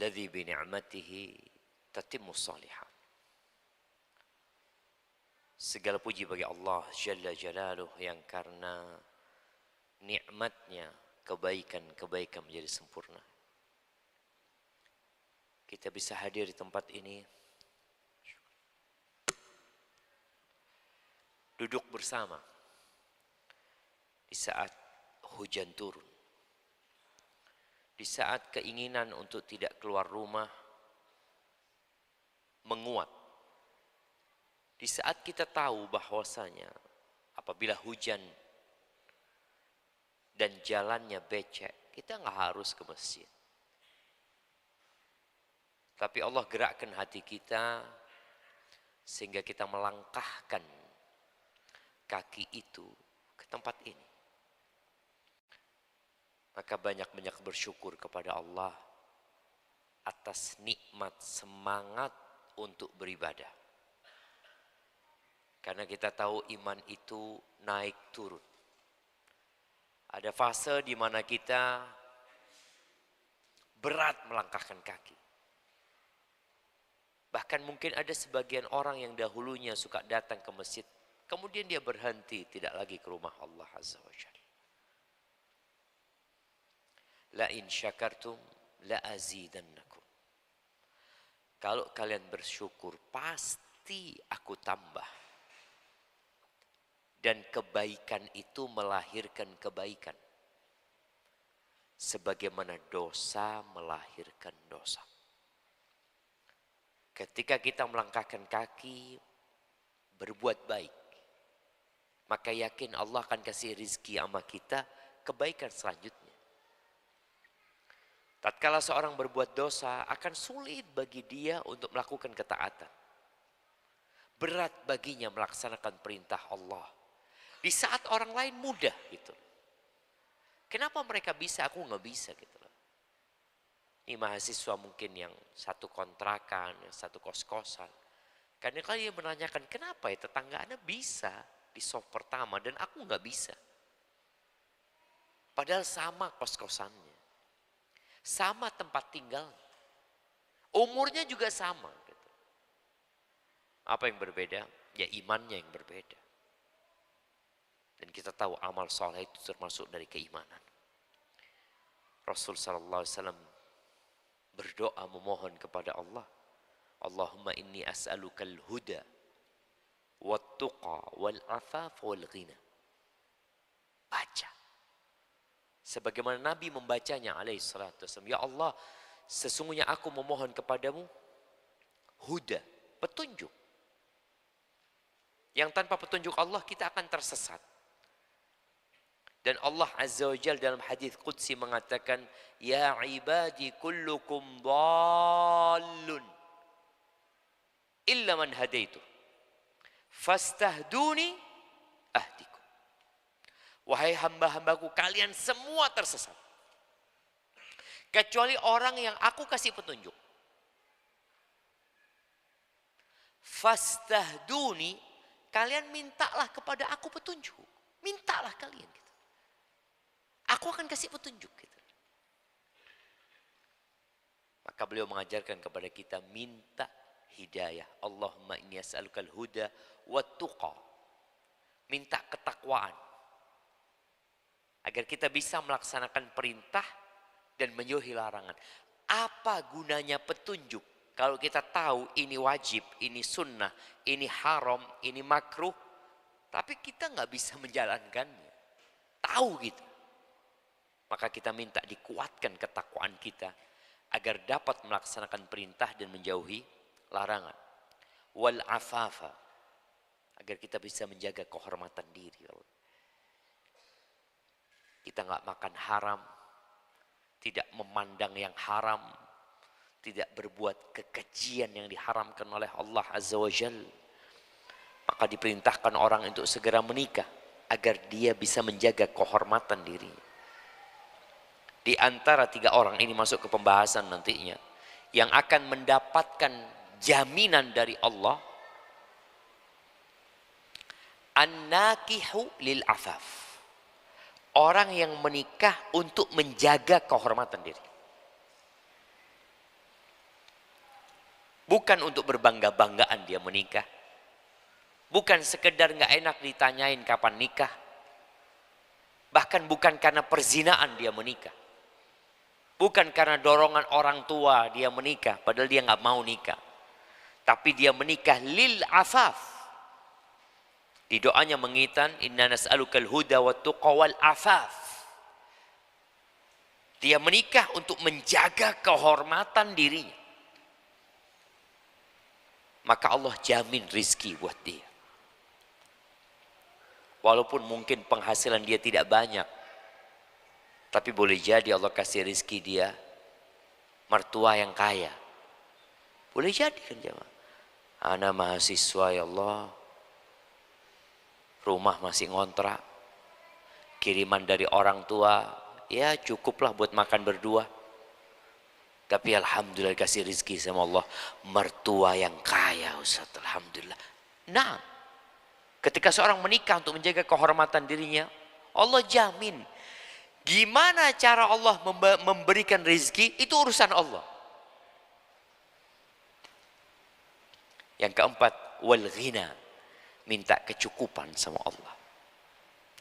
alladzi bi ni'matihi tatimmus shalihat. Segala puji bagi Allah Jalla Jalaluh yang karena nikmatnya kebaikan-kebaikan menjadi sempurna. Kita bisa hadir di tempat ini, duduk bersama di saat hujan turun, di saat keinginan untuk tidak keluar rumah menguat, di saat kita tahu bahwasanya apabila hujan dan jalannya becek, kita nggak harus ke masjid. Tapi Allah gerakkan hati kita sehingga kita melangkahkan kaki itu ke tempat ini. Maka banyak-banyak bersyukur kepada Allah atas nikmat semangat untuk beribadah. Karena kita tahu iman itu naik turun. Ada fase di mana kita berat melangkahkan kaki. Bahkan mungkin ada sebagian orang yang dahulunya suka datang ke masjid, kemudian dia berhenti tidak lagi ke rumah Allah Azza wa Jalla. La in syakartum la azidannakum. Kalau kalian bersyukur pasti aku tambah. Dan kebaikan itu melahirkan kebaikan. Sebagaimana dosa melahirkan dosa. Ketika kita melangkahkan kaki, berbuat baik, maka yakin Allah akan kasih rizki sama kita kebaikan selanjutnya. Tatkala seorang berbuat dosa, akan sulit bagi dia untuk melakukan ketaatan. Berat baginya melaksanakan perintah Allah. Di saat orang lain mudah gitu. Kenapa mereka bisa, aku nggak bisa gitu loh. Ini mahasiswa mungkin yang satu kontrakan, yang satu kos-kosan. Karena kalau dia menanyakan kenapa ya tetangga Anda bisa di soft pertama dan aku nggak bisa. Padahal sama kos-kosannya. Sama tempat tinggal. Umurnya juga sama. Gitu. Apa yang berbeda? Ya imannya yang berbeda. Dan kita tahu amal soleh itu termasuk dari keimanan. Rasul sallallahu alaihi wasallam berdoa memohon kepada Allah, Allahumma inni as'alukal huda wat tuqa wal afaf wal ghina. Baca. Sebagaimana Nabi membacanya alaihi salatu wasallam, ya Allah, sesungguhnya aku memohon kepadamu huda, petunjuk. Yang tanpa petunjuk Allah kita akan tersesat. Dan Allah Azza wa Jalla dalam hadis qudsi mengatakan, ya ibadi kullukum dhallun illa man hadaitu fastahduni ahdikum. Wahai hamba-hambaku, kalian semua tersesat kecuali orang yang aku kasih petunjuk. Fastahduni, kalian mintalah kepada aku petunjuk. Mintalah kalian gitu. Aku akan kasih petunjuk gitu. Maka beliau mengajarkan kepada kita minta hidayah. Allahumma inni as'alukal huda wat tuqa. Minta ketakwaan. Agar kita bisa melaksanakan perintah dan menjauhi larangan. Apa gunanya petunjuk? Kalau kita tahu ini wajib, ini sunnah, ini haram, ini makruh. Tapi kita nggak bisa menjalankannya. Tahu gitu. Maka kita minta dikuatkan ketakwaan kita agar dapat melaksanakan perintah dan menjauhi larangan. Wal afafa, agar kita bisa menjaga kehormatan diri. Kita nggak makan haram, tidak memandang yang haram, tidak berbuat kekejian yang diharamkan oleh Allah Azza wa Jalla. Maka diperintahkan orang untuk segera menikah agar dia bisa menjaga kehormatan dirinya. Di antara 3 orang ini masuk ke pembahasan nantinya yang akan mendapatkan jaminan dari Allah, an-nakihu lil afaf. Orang yang menikah untuk menjaga kehormatan diri. Bukan untuk berbangga-banggaan dia menikah. Bukan sekedar nggak enak ditanyain kapan nikah. Bahkan bukan karena perzinaan dia menikah. Bukan karena dorongan orang tua dia menikah, padahal dia nggak mau nikah. Tapi dia menikah lil afaf. Di doanya mengitan, inna nas'alukal huda wa tuqa wal afaf. Dia menikah untuk menjaga kehormatan dirinya. Maka Allah jamin rizki buat dia. Walaupun mungkin penghasilan dia tidak banyak. Tapi boleh jadi Allah kasih rizki dia mertua yang kaya. Boleh jadi kan jemaah. Ana mahasiswa ya Allah. Rumah masih ngontrak. Kiriman dari orang tua. Ya cukuplah buat makan berdua. Tapi alhamdulillah kasih rizki sama Allah. Mertua yang kaya Ustaz. Alhamdulillah. Nah. Ketika seorang menikah untuk menjaga kehormatan dirinya. Allah jamin. Gimana cara Allah memberikan rizki. Itu urusan Allah. Yang keempat. Wal ghina. Minta kecukupan sama Allah.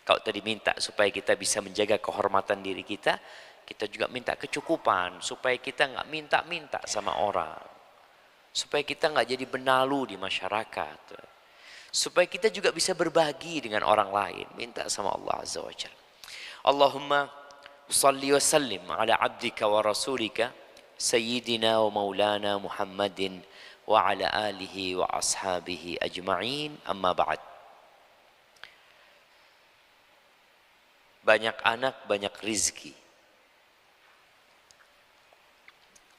Kalau tadi minta supaya kita bisa menjaga kehormatan diri kita, kita juga minta kecukupan supaya kita nggak minta-minta sama orang, supaya kita nggak jadi benalu di masyarakat, supaya kita juga bisa berbagi dengan orang lain. Minta sama Allah Azza wa Jalla. Allahumma salli wa sallim ala abdika wa rasulika sayyidina wa maulana Muhammadin wa ala alihi wa ashabihi ajma'in, amma ba'd. Banyak anak, banyak rizki.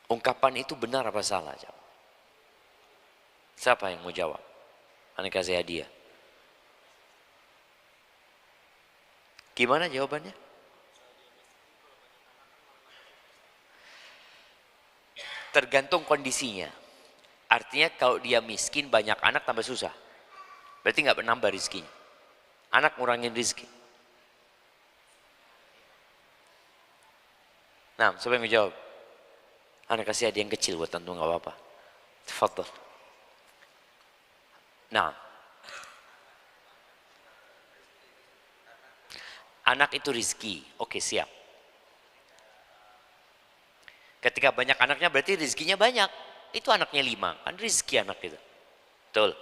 Ungkapan itu benar apa salah? Siapa yang mau jawab? Ana kasih hadiah. Gimana jawabannya? Tergantung kondisinya. Artinya kalau dia miskin, banyak anak tambah susah. Berarti nggak menambah rizkinya. Anak ngurangin rizki. Nah, siapa yang menjawab? Anak kasih hadiah yang kecil buat tentu nggak apa-apa. Tafadhol. Nah, anak itu rizki. Oke, siap. Ketika banyak anaknya berarti rizkinya banyak. Itu anaknya 5, kan rizki anak itu. Betul.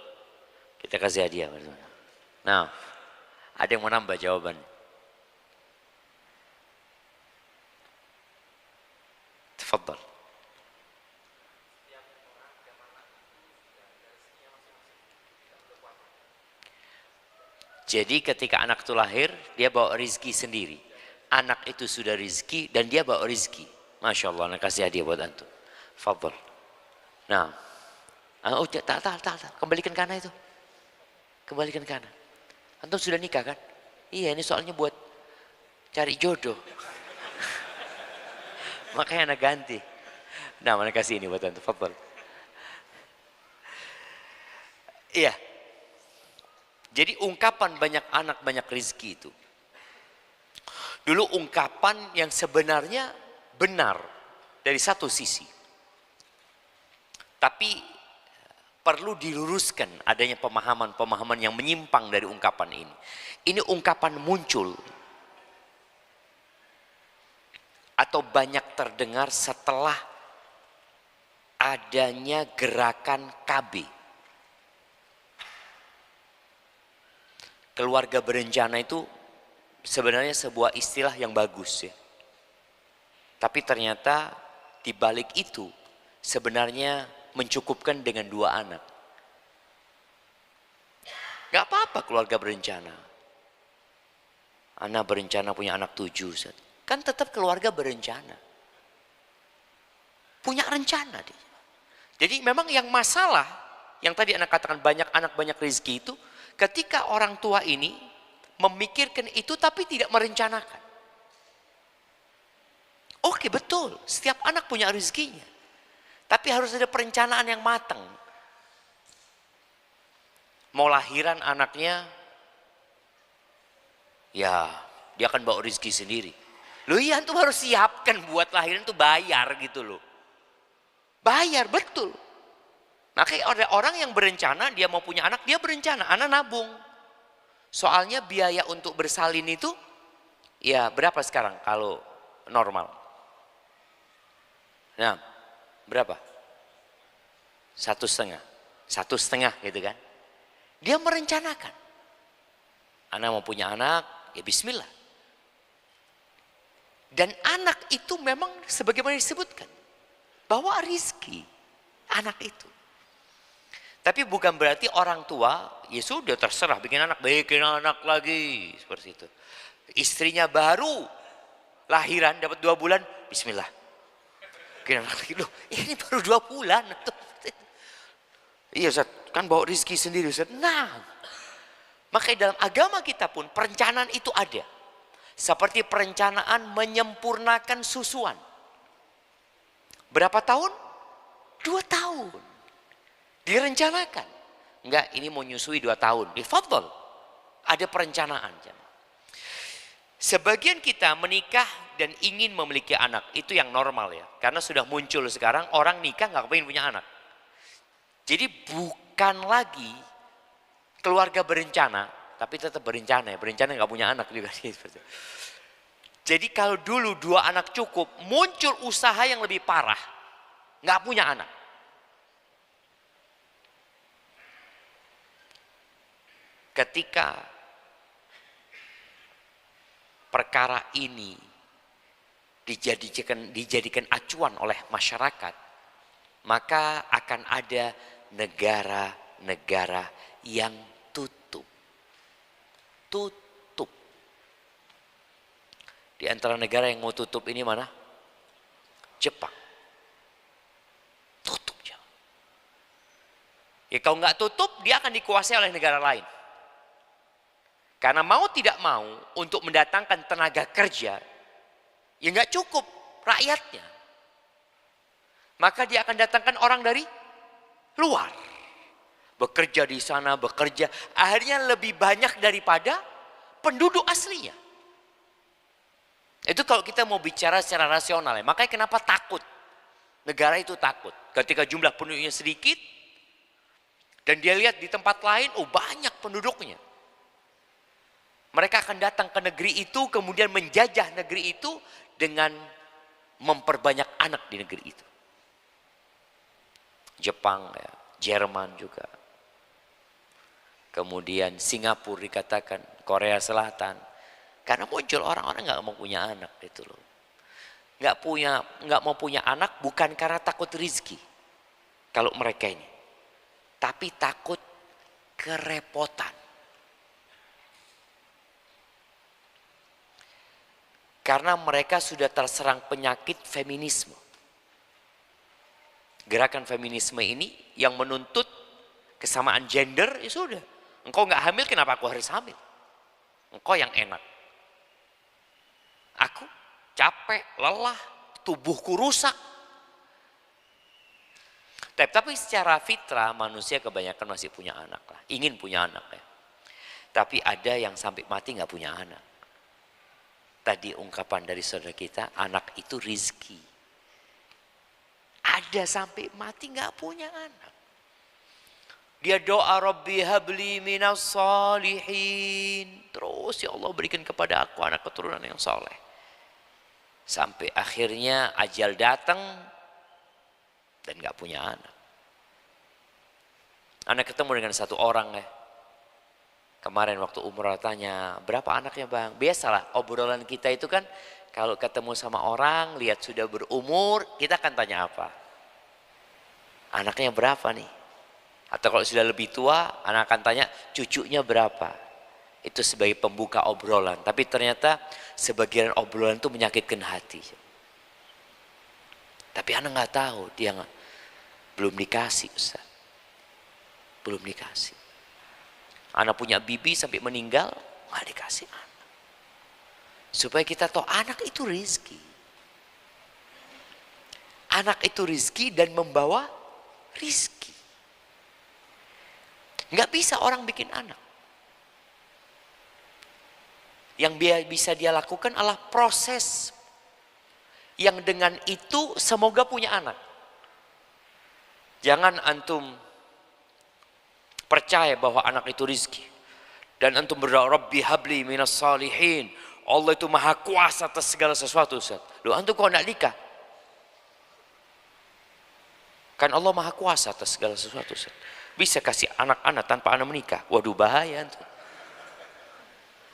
Kita kasih hadiah. Nah, ada yang mau nambah jawaban? Tafadhol. Jadi ketika anak itu lahir, dia bawa rizki sendiri. Anak itu sudah rizki dan dia bawa rizki. Masya Allah, anak kasih hadiah buat antum. Fadhol. Nah, oh, tak, kembalikan kanan itu. Kembalikan kanan. Antum sudah nikah kan? Iya, ini soalnya buat cari jodoh. Makanya anak ganti. Nah, mana kasih ini buat antum. Fadhol. Iya. Jadi ungkapan banyak anak banyak rizki itu. Dulu ungkapan yang sebenarnya benar dari satu sisi. Tapi perlu diluruskan adanya pemahaman-pemahaman yang menyimpang dari ungkapan ini. Ini ungkapan muncul atau banyak terdengar setelah adanya gerakan KB. Keluarga berencana itu sebenarnya sebuah istilah yang bagus ya. Tapi ternyata di balik itu sebenarnya mencukupkan dengan 2 anak. Gak apa-apa keluarga berencana. Anak berencana punya anak 7. Kan tetap keluarga berencana. Punya rencana dia. Jadi memang yang masalah, yang tadi anak katakan banyak anak banyak rezeki itu, ketika orang tua ini memikirkan itu tapi tidak merencanakan. Oke betul, setiap anak punya rezekinya. Tapi harus ada perencanaan yang matang. Mau lahiran anaknya, ya dia akan bawa rezeki sendiri. Loh iya antum harus siapkan buat lahiran tuh bayar gitu loh. Bayar betul. Makanya ada orang yang berencana, dia mau punya anak, dia berencana, anak nabung. Soalnya biaya untuk bersalin itu, ya berapa sekarang kalau normal? Nah, berapa? 1,5. 1,5 gitu kan. Dia merencanakan. Anak mau punya anak, ya bismillah. Dan anak itu memang sebagaimana disebutkan. Bawa rizki anak itu. Tapi bukan berarti orang tua, ya sudah terserah bikin anak lagi. Seperti itu. Istrinya baru lahiran, dapat 2 bulan, bismillah. Bikin anak lagi. Loh, ini baru 2 bulan. Iya Ustaz, kan bawa rizki sendiri Ustaz. Nah, makanya dalam agama kita pun perencanaan itu ada. Seperti perencanaan menyempurnakan susuan. Berapa tahun? 2 tahun. Direncanakan. Enggak, ini mau nyusui 2 tahun. Difadhol. Ada perencanaan. Sebagian kita menikah dan ingin memiliki anak. Itu yang normal ya. Karena sudah muncul sekarang orang nikah nggak pengen punya anak. Jadi bukan lagi keluarga berencana. Tapi tetap berencana ya. Berencana nggak punya anak juga. Jadi kalau dulu 2 anak cukup. Muncul usaha yang lebih parah. Nggak punya anak. Ketika perkara ini dijadikan acuan oleh masyarakat, maka akan ada negara-negara yang tutup. Di antara negara yang mau tutup ini mana? Jepang. Tutup jangan. Ya kalau nggak tutup, dia akan dikuasai oleh negara lain. Karena mau tidak mau untuk mendatangkan tenaga kerja, ya nggak cukup rakyatnya. Maka dia akan datangkan orang dari luar. Bekerja di sana, bekerja. Akhirnya lebih banyak daripada penduduk aslinya. Itu kalau kita mau bicara secara rasional ya. Makanya kenapa takut? Negara itu takut. Ketika jumlah penduduknya sedikit, dan dia lihat di tempat lain, oh banyak penduduknya. Mereka akan datang ke negeri itu, kemudian menjajah negeri itu dengan memperbanyak anak di negeri itu. Jepang, ya, Jerman juga. Kemudian Singapura dikatakan, Korea Selatan. Karena muncul orang-orang nggak mau punya anak gitu loh. Nggak mau punya anak bukan karena takut rizki. Kalau mereka ini. Tapi takut kerepotan. Karena mereka sudah terserang penyakit feminisme. Gerakan feminisme ini yang menuntut kesamaan gender, ya sudah. Engkau nggak hamil, kenapa aku harus hamil? Engkau yang enak. Aku capek, lelah, tubuhku rusak. Tapi secara fitrah manusia kebanyakan masih punya anak lah. Ingin punya anak ya. Tapi ada yang sampai mati nggak punya anak. Tadi ungkapan dari saudara kita, anak itu rizki. Ada sampai mati nggak punya anak. Dia doa Rabbi habli minas salihin. Terus ya Allah berikan kepada aku anak keturunan yang soleh. Sampai akhirnya ajal datang dan nggak punya anak. Anak ketemu dengan satu orang ya. Kemarin waktu umrah tanya, berapa anaknya bang? Biasalah obrolan kita itu kan kalau ketemu sama orang, lihat sudah berumur, kita akan tanya apa? Anaknya berapa nih? Atau kalau sudah lebih tua, anak akan tanya cucunya berapa? Itu sebagai pembuka obrolan. Tapi ternyata sebagian obrolan itu menyakitkan hati. Tapi anak nggak tahu, dia belum dikasih Ustaz. Belum dikasih. Anak punya bibi sampai meninggal, nggak dikasih anak. Supaya kita tahu anak itu rezeki. Anak itu rezeki dan membawa rezeki. Nggak bisa orang bikin anak. Yang bisa dia lakukan adalah proses. Yang dengan itu semoga punya anak. Jangan antum percaya bahwa anak itu rizki. Dan antum berdoa, Rabbi habli minas salihin. Allah itu maha kuasa atas segala sesuatu, Ustaz. Loh, antum kok enggak nikah? Kan Allah maha kuasa atas segala sesuatu, Ustaz. Bisa kasih anak-anak tanpa anak menikah. Waduh, bahaya antum.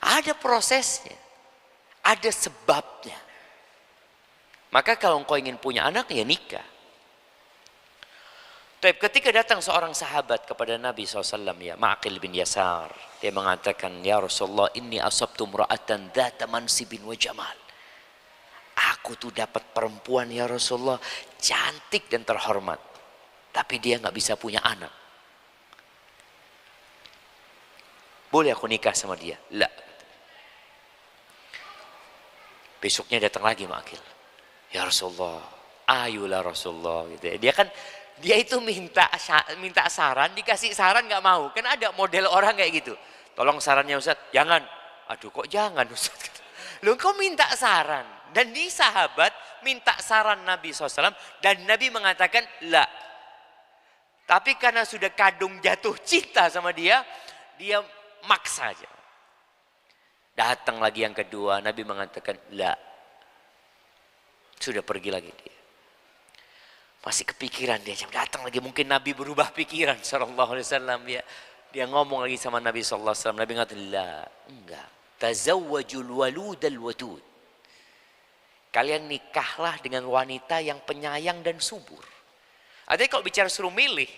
Ada prosesnya. Ada sebabnya. Maka kalau engkau ingin punya anak, ya nikah. Tapi ketika datang seorang sahabat kepada Nabi SAW, ya Ma'qil bin Yasar, dia mengatakan, ya Rasulullah, inni asabtu mra'atan dhata mansibin wa jamal. Aku tuh dapat perempuan ya Rasulullah, cantik dan terhormat, tapi dia nggak bisa punya anak. Boleh aku nikah sama dia? La. Besoknya datang lagi Ma'qil, ya Rasulullah, ayolah Rasulullah, gitu ya. Dia itu minta saran, dikasih saran nggak mau. Kan ada model orang kayak gitu. Tolong sarannya Ustaz. Jangan. Aduh, kok jangan Ustaz? Loh, kau minta saran. Dan di sahabat minta saran Nabi SAW. Dan Nabi mengatakan, la. Tapi karena sudah kadung jatuh cinta sama dia maksa aja. Datang lagi yang kedua, Nabi mengatakan, la. Sudah pergi lagi dia. Masih kepikiran dia, datang lagi, mungkin Nabi berubah pikiran sallallahu alaihi wasallam, dia ngomong lagi sama Nabi sallallahu alaihi wasallam. Nabi mengatakan, la, enggak, tazawwajul waludal wadud. Kalian nikahlah dengan wanita yang penyayang dan subur. Artinya kalau bicara suruh milih,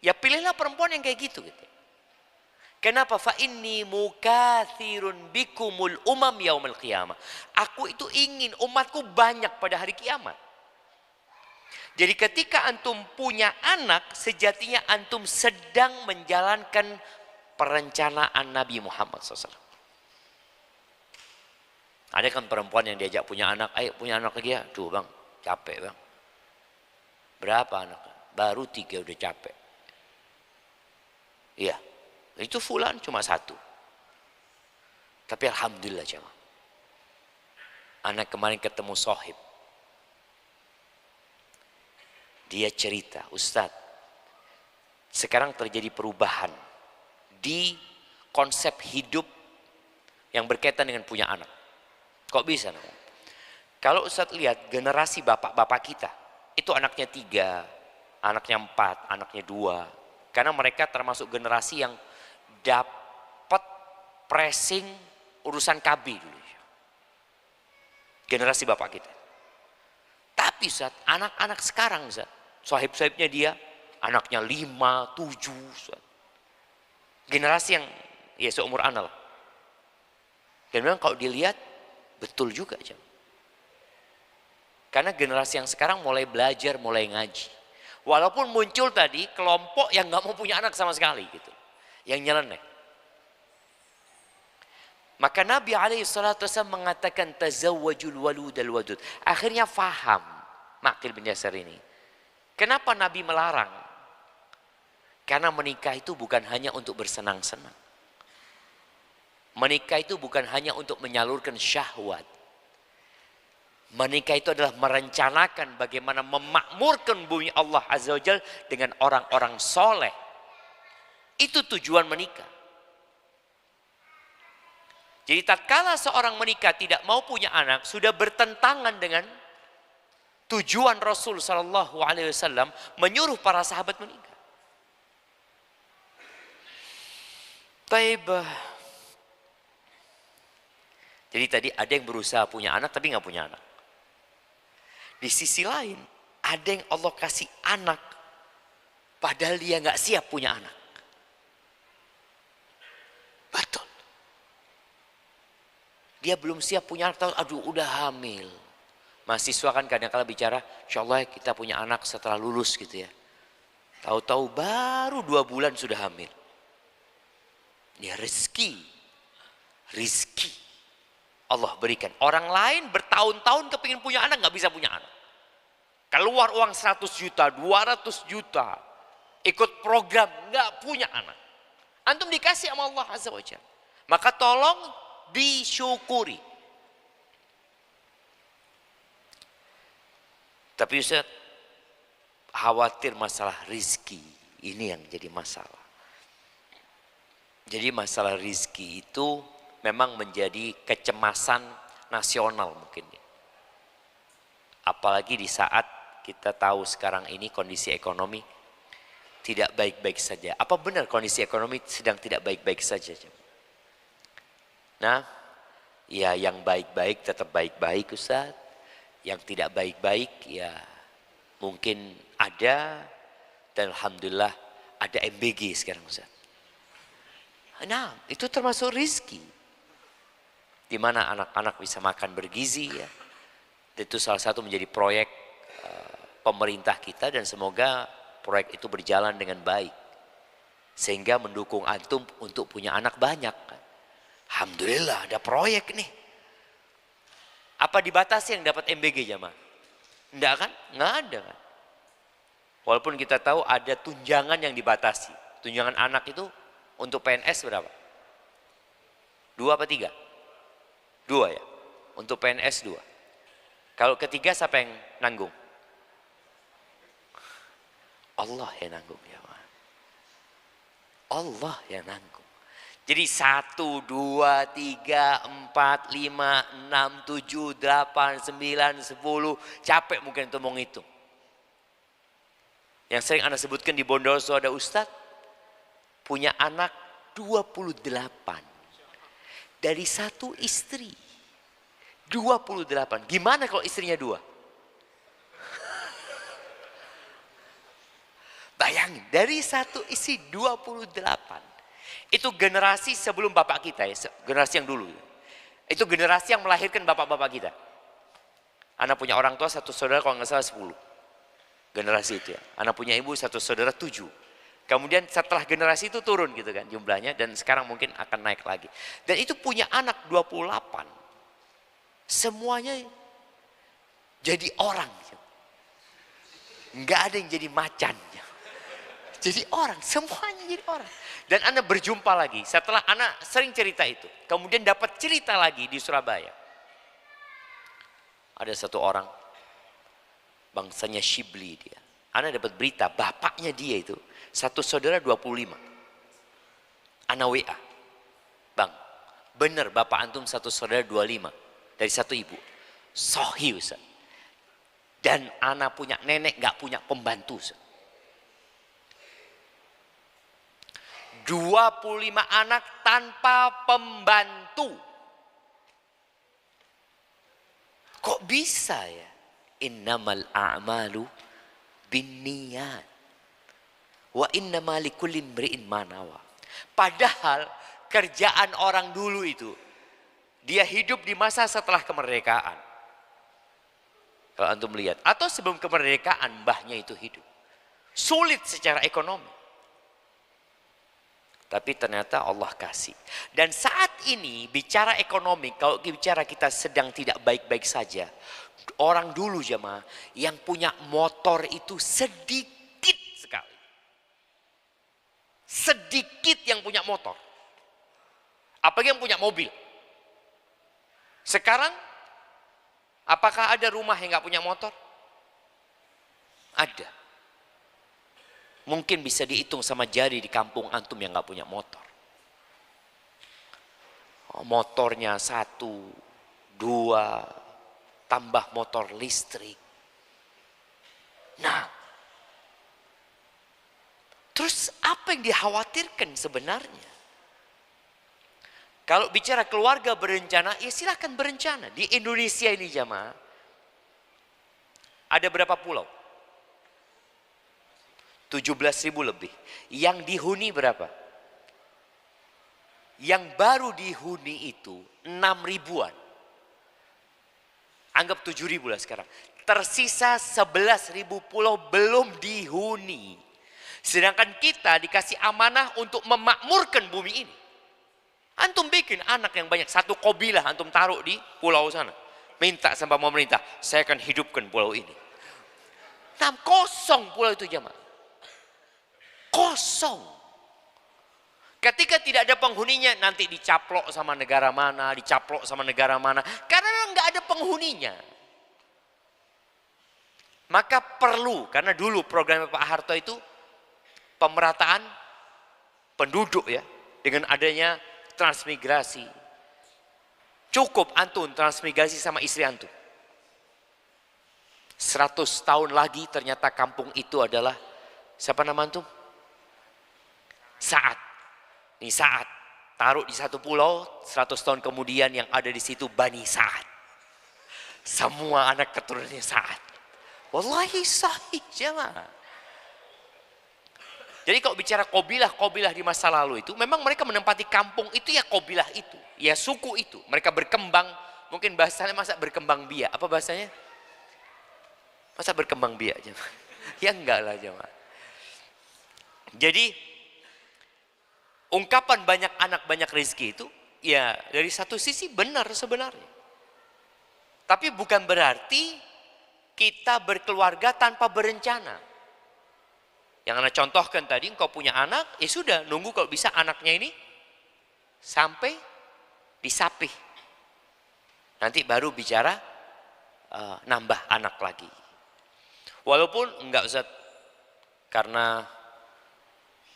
ya pilihlah perempuan yang kayak gitu. Kenapa? Fa inni mukatsirun bikumul umam yaumil qiyamah. Aku itu ingin umatku banyak pada hari kiamat. Jadi ketika antum punya anak, sejatinya antum sedang menjalankan perencanaan Nabi Muhammad SAW. Ada kan perempuan yang diajak punya anak, ayo punya anak lagi ya. Tuh bang, capek bang. Berapa anak? Baru 3 udah capek. Iya, itu fulan cuma 1. Tapi alhamdulillah jemaah. Anak kemarin ketemu sohib. Dia cerita, Ustadz, sekarang terjadi perubahan di konsep hidup yang berkaitan dengan punya anak. Kok bisa? Kalau Ustadz lihat generasi bapak-bapak kita, itu anaknya 3, anaknya 4, anaknya 2. Karena mereka termasuk generasi yang dapat pressing urusan KB dulu. Generasi bapak kita. Tapi Ustadz, anak-anak sekarang Ustadz, sahib-sahibnya dia, anaknya 5, 7. Ustadz. Generasi yang ya seumur anak lah. Dan memang kalau dilihat, betul juga. Karena generasi yang sekarang mulai belajar, mulai ngaji. Walaupun muncul tadi kelompok yang gak mau punya anak sama sekali. Gitu, yang nyeleneh. Maka Nabi SAW mengatakan, tazawwajul waludal wadud. Akhirnya faham Ma'qil bin Yasar ini. Kenapa Nabi melarang? Karena menikah itu bukan hanya untuk bersenang-senang. Menikah itu bukan hanya untuk menyalurkan syahwat. Menikah itu adalah merencanakan bagaimana memakmurkan bumi Allah Azza wa Jalla dengan orang-orang soleh. Itu tujuan menikah. Jadi tatkala seorang menikah tidak mau punya anak, sudah bertentangan dengan tujuan Rasul Sallallahu Alaihi Wasallam menyuruh para sahabat menikah. Taibah. Jadi tadi ada yang berusaha punya anak tapi nggak punya anak. Di sisi lain ada yang Allah kasih anak padahal dia nggak siap punya anak. Betul. Dia belum siap punya anak, aduh udah hamil. Mahasiswa kan kadang-kadang bicara, insya Allah kita punya anak setelah lulus gitu ya. Tahu-tahu baru 2 bulan sudah hamil. Ya rezeki. Allah berikan. Orang lain bertahun-tahun kepingin punya anak, gak bisa punya anak. Keluar uang 100 juta, 200 juta. Ikut program, gak punya anak. Antum dikasih sama Allah Azza wa Jalla. Maka tolong disyukuri. Tapi Ustaz, khawatir masalah rizki. Ini yang jadi masalah. Jadi masalah rizki itu memang menjadi kecemasan nasional mungkin. Apalagi di saat kita tahu sekarang ini kondisi ekonomi tidak baik-baik saja. Apa benar kondisi ekonomi sedang tidak baik-baik saja? Nah, ya yang baik-baik tetap baik-baik Ustaz. Yang tidak baik-baik ya mungkin ada, dan alhamdulillah ada MBG sekarang Ustaz. Nah, itu termasuk rizki. Di mana anak-anak bisa makan bergizi ya. Itu salah satu menjadi proyek pemerintah kita, dan semoga proyek itu berjalan dengan baik. Sehingga mendukung antum untuk punya anak banyak. Alhamdulillah ada proyek nih. Apa dibatasi yang dapat MBG jamaah? Enggak kan? Enggak ada kan? Walaupun kita tahu ada tunjangan yang dibatasi. Tunjangan anak itu untuk PNS berapa? 2 apa 3? 2 ya? Untuk PNS 2. Kalau ketiga siapa yang nanggung? Allah yang nanggung jamaah. Allah yang nanggung. Jadi 1, 2, 3, 4, 5, 6, 7, 8, 9, 10. Capek mungkin untuk menghitung. Yang sering Anda sebutkan di Bondowoso ada Ustadz. Punya anak 28. Dari satu istri. 28. Gimana kalau istrinya 2? Bayangin, dari satu istri 28. Itu generasi sebelum bapak kita ya, generasi yang dulu. Itu generasi yang melahirkan bapak-bapak kita. Anak punya orang tua 1 saudara kalau nggak salah 10. Generasi itu ya. Anak punya ibu 1 saudara 7. Kemudian setelah generasi itu turun gitu kan jumlahnya, dan sekarang mungkin akan naik lagi. Dan itu punya anak 28. Semuanya jadi orang. Nggak ada yang jadi macan. Jadi orang, semuanya jadi orang. Dan Anda berjumpa lagi, setelah anak sering cerita itu. Kemudian dapat cerita lagi di Surabaya. Ada satu orang, bangsanya Shibli dia. Anda dapat berita, bapaknya dia itu, 1 saudara 25. Anak WA. Bang, benar bapak antum 1 saudara 25. Dari 1 ibu. Sohi Ustaz. Dan anak punya nenek gak punya pembantu Ustaz. 25 anak tanpa pembantu. Kok bisa ya? Innamal a'malu binniyat. Wa innamal likulli imri'in ma nawa. Padahal kerjaan orang dulu itu, dia hidup di masa setelah kemerdekaan. Kalau antum melihat, atau sebelum kemerdekaan mbahnya itu hidup. Sulit secara ekonomi. Tapi ternyata Allah kasih. Dan saat ini bicara ekonomi, kalau bicara kita sedang tidak baik-baik saja. Orang dulu jemaah yang punya motor itu sedikit sekali. Sedikit yang punya motor. Apalagi yang punya mobil. Sekarang, apakah ada rumah yang gak punya motor? Ada. Mungkin bisa dihitung sama jari di kampung antum yang gak punya motor. Motornya 1, 2, tambah motor listrik. Nah, terus apa yang dikhawatirkan sebenarnya? Kalau bicara keluarga berencana, ya silahkan berencana. Di Indonesia ini jamaah, ada berapa pulau? 17.000 lebih. Yang dihuni berapa? Yang baru dihuni itu 6 ribuan. Anggap 7.000 lah sekarang. Tersisa 11.000 pulau belum dihuni. Sedangkan kita dikasih amanah untuk memakmurkan bumi ini. Antum bikin anak yang banyak. 1 kobilah antum taruh di pulau sana. Minta sama pemerintah, saya akan hidupkan pulau ini. Nah, kosong pulau itu jemaah. Kosong. Ketika tidak ada penghuninya, nanti dicaplok sama negara mana, dicaplok sama negara mana. Karena nggak ada penghuninya. Maka perlu, karena dulu program Pak Harto itu pemerataan penduduk ya, dengan adanya transmigrasi. Cukup antum transmigrasi sama istri antum. 100 tahun lagi ternyata kampung itu adalah, siapa nama antum? Saat. Ini Saat. Taruh di satu pulau, 100 tahun kemudian yang ada di situ Bani Saat. Semua anak keturunannya Saat. Wallahi sahih jemaah. Jadi kalau bicara kobilah di masa lalu itu, memang mereka menempati kampung itu ya kobilah itu. Ya suku itu. Mereka berkembang, mungkin bahasanya masa berkembang biak. Apa bahasanya? Masa berkembang biak jemaah? Ya enggak lah jemaah. Jadi ungkapan banyak anak banyak rezeki itu ya dari satu sisi benar sebenarnya. Tapi bukan berarti kita berkeluarga tanpa berencana. Yang Anda contohkan tadi, engkau punya anak, ya sudah nunggu kalau bisa anaknya ini sampai disapih. Nanti baru bicara nambah anak lagi. Walaupun enggak Ustaz, karena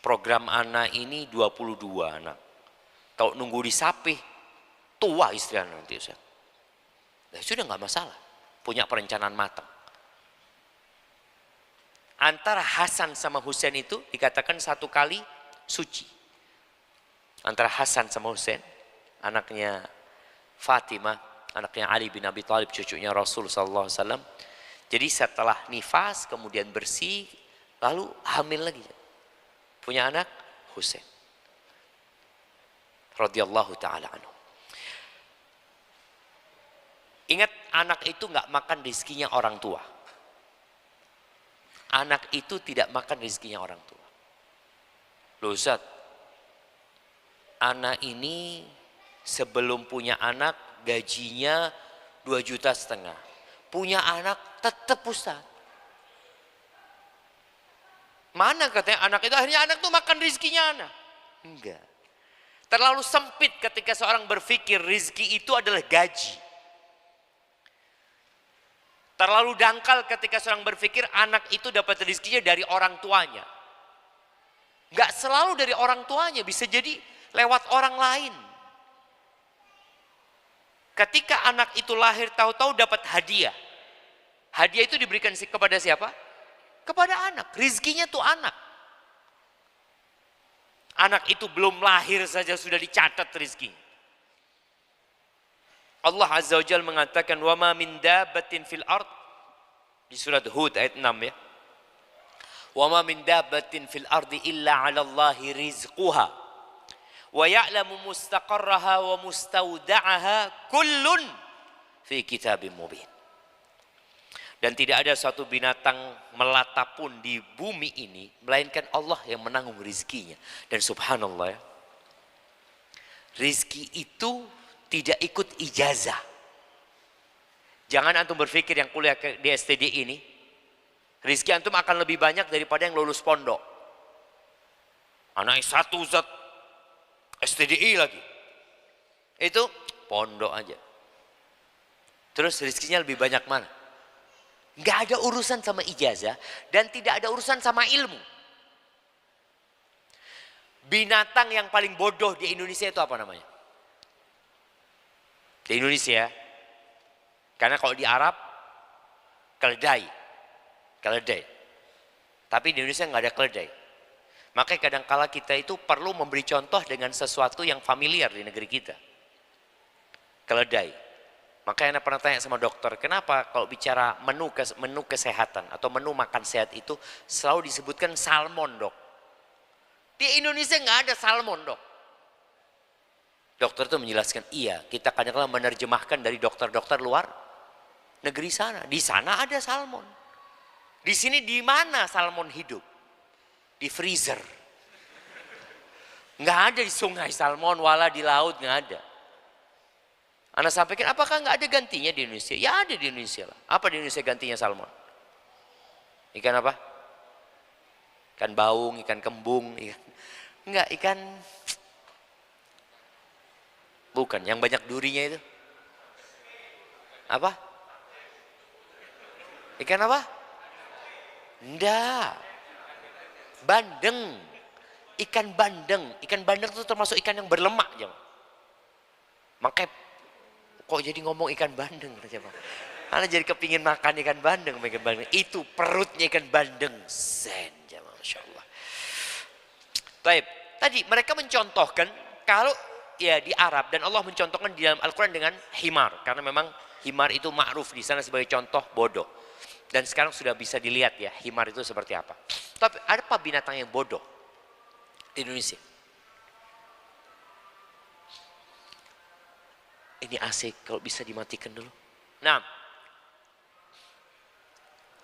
program anak ini 22 anak. Kalau nunggu disapih, tua istri anak nanti Ustaz. Nah, sudah enggak masalah, punya perencanaan matang. Antara Hasan sama Husain itu dikatakan satu kali suci. Antara Hasan sama Husain, anaknya Fatimah, anaknya Ali bin Abi Thalib, cucunya Rasul sallallahu alaihi wasallam. Jadi setelah nifas kemudian bersih, lalu hamil lagi. Punya anak Husain radhiyallahu taala anhu. Ingat, anak itu nggak makan rezekinya orang tua. Anak itu tidak makan rezekinya orang tua. Loh Ustaz, anak ini sebelum punya anak gajinya 2,5 juta. Punya anak tetap Ustaz. Mana katanya anak itu, akhirnya anak itu makan rezekinya anak. Enggak. Terlalu sempit ketika seorang berpikir rezeki itu adalah gaji. Terlalu dangkal ketika seorang berpikir anak itu dapat rezekinya dari orang tuanya. Enggak selalu dari orang tuanya, bisa jadi lewat orang lain. Ketika anak itu lahir tahu-tahu dapat hadiah. Hadiah itu diberikan kepada siapa? Kepada anak. Rizkinya tuh anak. Anak itu belum lahir saja sudah dicatat rizkinya. Allah Azza wa Jalla mengatakan wa ma min dabbatin fil ard di surat Hud ayat 6 ya. Wa ma min dabbatin fil ardi illa 'ala Allahi rizquha wa ya'lamu mustaqarraha wa mustawda'aha kullun fi kitabim mubin. Dan tidak ada suatu binatang melata pun di bumi ini melainkan Allah yang menanggung rizkinya. Dan subhanallah ya, rizki itu tidak ikut ijazah. Jangan antum berpikir yang kuliah di STD ini, rizki antum akan lebih banyak daripada yang lulus pondok. Anak S1 Ustaz, STDI lagi. Itu pondok aja. Terus rizkinya lebih banyak mana? Nggak ada urusan sama ijazah dan tidak ada urusan sama ilmu. Binatang yang paling bodoh di Indonesia itu apa namanya? Di Indonesia, karena kalau di Arab keledai, tapi di Indonesia nggak ada keledai. Makanya kadangkala kita itu perlu memberi contoh dengan sesuatu yang familiar di negeri kita. Keledai. Makanya Anda pernah tanya sama dokter, kenapa kalau bicara menu kesehatan atau menu makan sehat itu selalu disebutkan salmon dok. Di Indonesia nggak ada salmon dok. Dokter itu menjelaskan, iya kita kadang-kadang menerjemahkan dari dokter-dokter luar negeri sana. Di sana ada salmon. Di sini di mana salmon hidup? Di freezer. Nggak ada di sungai salmon, wala di laut nggak ada. Anda sampaikan, apakah nggak ada gantinya di Indonesia? Ya ada di Indonesia lah. Apa di Indonesia gantinya salmon? Ikan apa? Ikan baung, ikan kembung, enggak, ikan bukan, yang banyak durinya itu. Apa? Ikan apa? Ndak. Bandeng. Ikan bandeng. Ikan bandeng itu termasuk ikan yang berlemak. Makanya kok jadi ngomong ikan bandeng. Karena jadi kepingin makan ikan bandeng. Itu perutnya ikan bandeng. Zen. Masya Allah. Baik. Tadi mereka mencontohkan. Kalau ya di Arab. Dan Allah mencontohkan di dalam Al-Quran dengan himar. Karena memang himar itu ma'ruf di sana sebagai contoh bodoh. Dan sekarang sudah bisa dilihat ya. Himar itu seperti apa. Tapi ada apa binatang yang bodoh di Indonesia? Ini AC kalau bisa dimatikan dulu. Nah,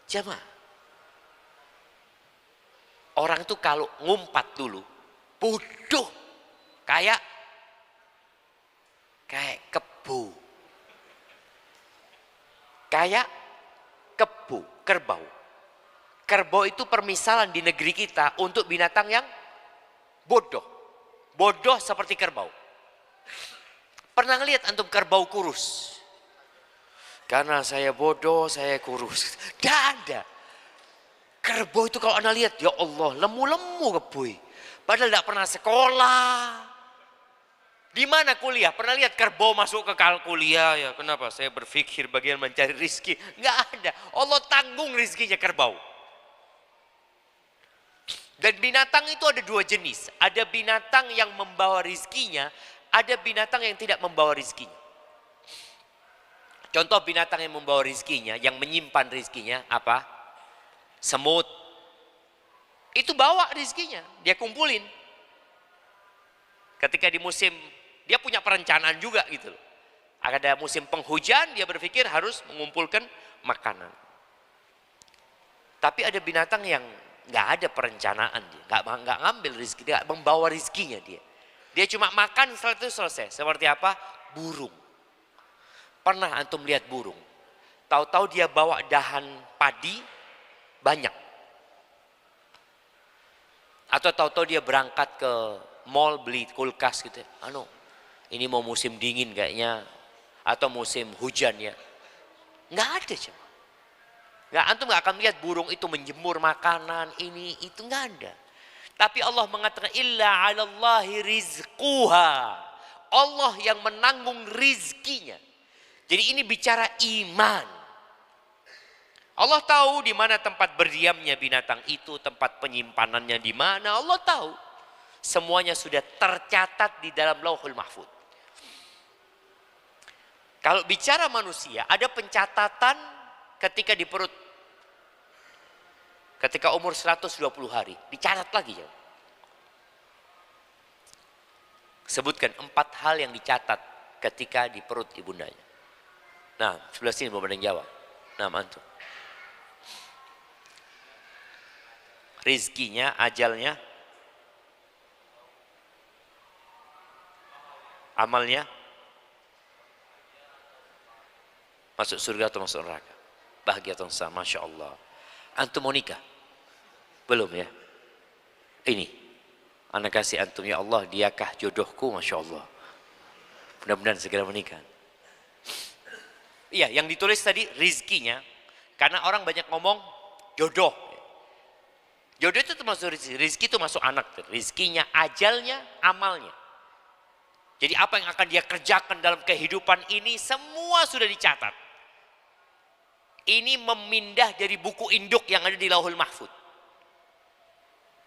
jamaah, orang itu kalau ngumpat dulu bodoh kayak kebo, kayak kebo, kerbau. Kerbau itu permisalan di negeri kita untuk binatang yang bodoh. Bodoh seperti kerbau. Pernah ngelihat antum kerbau kurus? Karena saya bodoh, saya kurus. Tidak ada. Kerbau itu kalau anda lihat, ya Allah, lemu-lemu kebui. Padahal tidak pernah sekolah. Di mana kuliah? Pernah lihat kerbau masuk ke kuliah? Ya kenapa? Saya berpikir bagian mencari rizki. Enggak ada. Allah tanggung rizkinya kerbau. Dan binatang itu ada dua jenis. Ada binatang yang membawa rizkinya, ada binatang yang tidak membawa rizkinya. Contoh binatang yang membawa rizkinya, yang menyimpan rizkinya apa? Semut. Itu bawa rizkinya, dia kumpulin. Ketika di musim, dia punya perencanaan juga gitu loh. Ada musim penghujan, dia berpikir harus mengumpulkan makanan. Tapi ada binatang yang nggak ada perencanaan, dia nggak ngambil rizki, dia nggak membawa rizkinya dia. Dia cuma makan setelah itu selesai. Seperti apa? Burung. Pernah antum lihat burung? Tahu-tahu dia bawa dahan padi banyak. Atau tahu-tahu dia berangkat ke mall beli kulkas gitu. Ini mau musim dingin kayaknya. Atau musim hujan ya. Nggak ada coba. Antum nggak akan lihat burung itu menjemur makanan ini itu nggak ada. Tapi Allah mengatakan illa 'alallahi rizquha. Allah yang menanggung rizkinya. Jadi ini bicara iman. Allah tahu di mana tempat berdiamnya binatang itu, tempat penyimpanannya di mana, Allah tahu. Semuanya sudah tercatat di dalam Lauhul Mahfuz. Kalau bicara manusia, ada pencatatan ketika di perut. Ketika umur 120 hari, dicatat lagi ya. Sebutkan 4 hal yang dicatat ketika di perut ibundanya. Nah, sebelah sini belum ada yang jawab. Nah, antum. Rizkinya, ajalnya, amalnya, masuk surga atau masuk neraka, bahagia atau sama, Masya Allah. Antum mau nikah? Belum ya? Ini, anak kasih antum, ya Allah, diakah jodohku, Masya Allah. Mudah-mudahan segera menikah. Iya, yang ditulis tadi rizkinya, karena orang banyak ngomong jodoh. Jodoh itu termasuk rizki, itu masuk anak. Rizkinya, ajalnya, amalnya. Jadi apa yang akan dia kerjakan dalam kehidupan ini semua sudah dicatat. Ini memindah dari buku induk yang ada di Lauhul Mahfuz.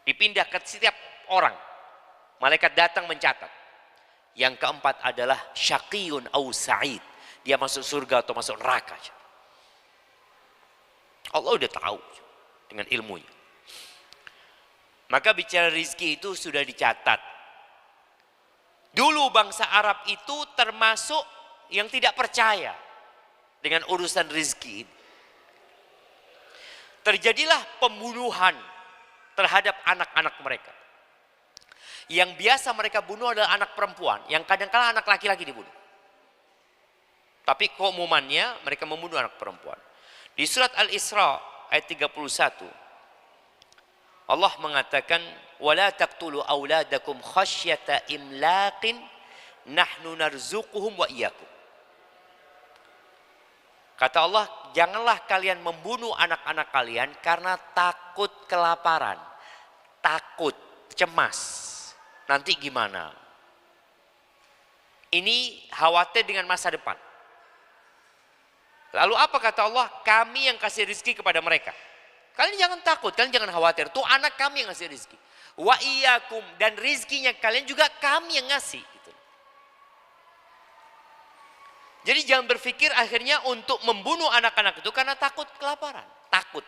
Dipindah ke setiap orang. Malaikat datang mencatat. Yang keempat adalah syaqiyun au sa'id. Dia masuk surga atau masuk neraka. Allah udah tahu dengan ilmunya. Maka bicara rizki itu sudah dicatat. Dulu bangsa Arab itu termasuk yang tidak percaya dengan urusan rizki ini. Terjadilah pembunuhan terhadap anak-anak mereka. Yang biasa mereka bunuh adalah anak perempuan, yang kadang-kala anak laki-laki dibunuh. Tapi keumumannya mereka membunuh anak perempuan. Di surat Al-Isra ayat 31, Allah mengatakan, "Wala taqtulu auladakum khasyata imlaqin nahnu narzuquhum wa iyyakum." Kata Allah, janganlah kalian membunuh anak-anak kalian karena takut kelaparan. Takut, cemas. Nanti gimana? Ini khawatir dengan masa depan. Lalu apa kata Allah? Kami yang kasih rezeki kepada mereka. Kalian jangan takut, kalian jangan khawatir. Tuh anak kami yang ngasih rezeki. Wa iyyakum, dan rizkinya kalian juga kami yang ngasih. Gitu. Jadi jangan berpikir akhirnya untuk membunuh anak-anak itu karena takut kelaparan. Takut.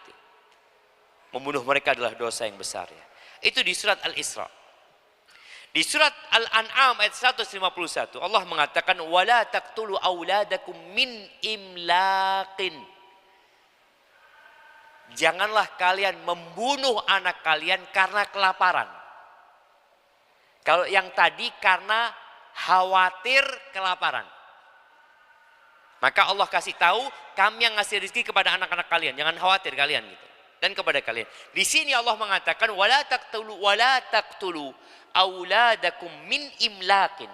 Membunuh mereka adalah dosa yang besar. Ya. Itu di surat Al-Isra. Di surat Al-An'am ayat 151 Allah mengatakan wala taqtulu auladakum min imlaqin. Janganlah kalian membunuh anak kalian karena kelaparan. Kalau yang tadi karena khawatir kelaparan. Maka Allah kasih tahu kami yang ngasih rezeki kepada anak-anak kalian, jangan khawatir kalian gitu. Dan kepada kalian. Di sini Allah mengatakan wala taqtulu auladakum min imlakin.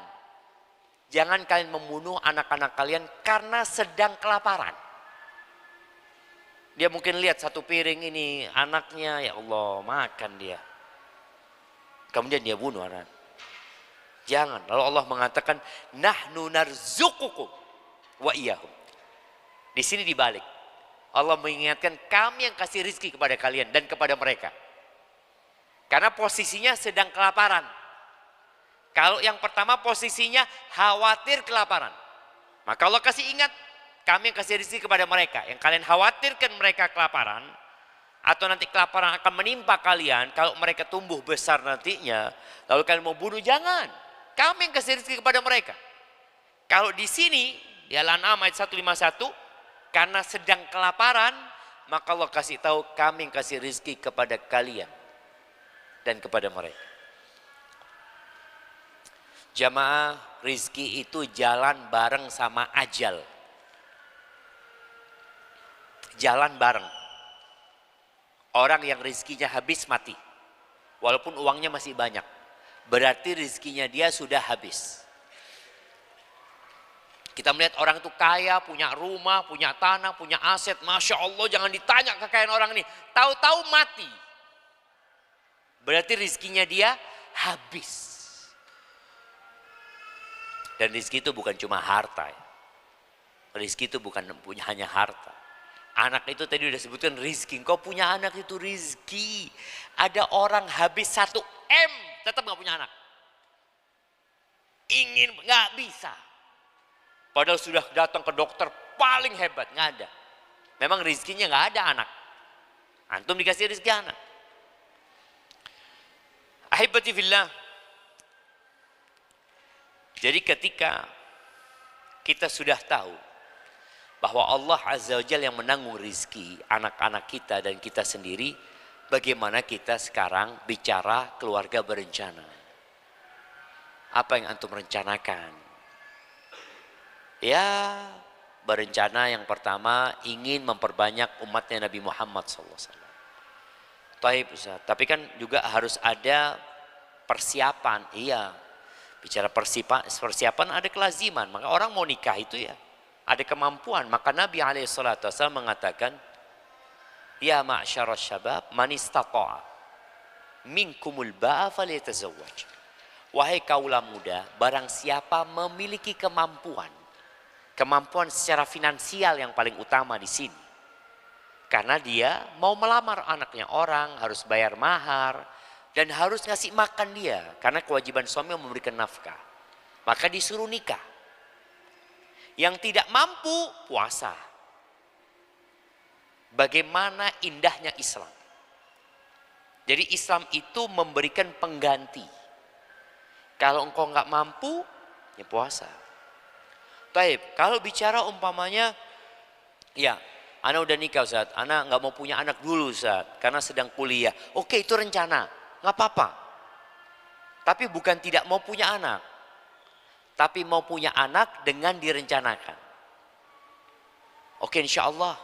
Jangan kalian membunuh anak-anak kalian karena sedang kelaparan. Dia mungkin lihat satu piring ini anaknya, ya Allah makan dia. Kemudian dia bunuh anak. Jangan. Lalu Allah mengatakan nahnu narzuqukum wa iyyahum. Di sini dibalik. Allah mengingatkan kami yang kasih rizki kepada kalian dan kepada mereka. Karena posisinya sedang kelaparan. Kalau yang pertama posisinya khawatir kelaparan. Maka Allah kasih ingat, kami yang kasih rezeki kepada mereka. Yang kalian khawatirkan mereka kelaparan, atau nanti kelaparan akan menimpa kalian, kalau mereka tumbuh besar nantinya, lalu kalian mau bunuh, jangan. Kami yang kasih rezeki kepada mereka. Kalau di sini, di Al-An'am ayat 151, karena sedang kelaparan, maka Allah kasih tahu kami yang kasih rezeki kepada kalian dan kepada mereka. Jamaah, rizki itu jalan bareng sama ajal. Jalan bareng. Orang yang rizkinya habis mati. Walaupun uangnya masih banyak. Berarti rizkinya dia sudah habis. Kita melihat orang itu kaya, punya rumah, punya tanah, punya aset. Masya Allah, jangan ditanya kekayaan orang ini. Tahu-tahu mati. Berarti rizkinya dia habis. Dan rizki itu bukan cuma harta. Ya. Rizki itu bukan punya hanya harta. Anak itu tadi udah sebutkan rizki. Kau punya anak itu rizki. Ada orang habis 1 M tetap gak punya anak. Ingin, gak bisa. Padahal sudah datang ke dokter paling hebat, nggak ada. Memang rizkinya nggak ada anak. Antum dikasih rizki anak. Ahibati fillah. Jadi ketika kita sudah tahu bahwa Allah Azza wa Jalla yang menanggung rizki anak-anak kita dan kita sendiri, bagaimana kita sekarang bicara keluarga berencana? Apa yang antum rencanakan? Ya, berencana yang pertama ingin memperbanyak umatnya Nabi Muhammad SAW. Taib Ustaz, tapi kan juga harus ada persiapan. Iya, bicara persiapan ada kelaziman. Maka orang mau nikah itu ya ada kemampuan. Maka Nabi SAW mengatakan, ya ma'syarasy syabab man istata'a minkumul ba'a falyatazawwaj. Wahai kaulah muda, barang siapa memiliki kemampuan secara finansial yang paling utama di sini. Karena dia mau melamar anaknya orang, harus bayar mahar, dan harus ngasih makan dia. Karena kewajiban suami memberikan nafkah. Maka disuruh nikah. Yang tidak mampu, puasa. Bagaimana indahnya Islam. Jadi Islam itu memberikan pengganti. Kalau engkau nggak mampu, ya puasa. Taib, kalau bicara umpamanya, ya, ana udah nikah Ustaz, ana nggak mau punya anak dulu Ustaz, karena sedang kuliah. Oke, itu rencana, nggak apa-apa. Tapi bukan tidak mau punya anak, tapi mau punya anak dengan direncanakan. Oke, insya Allah,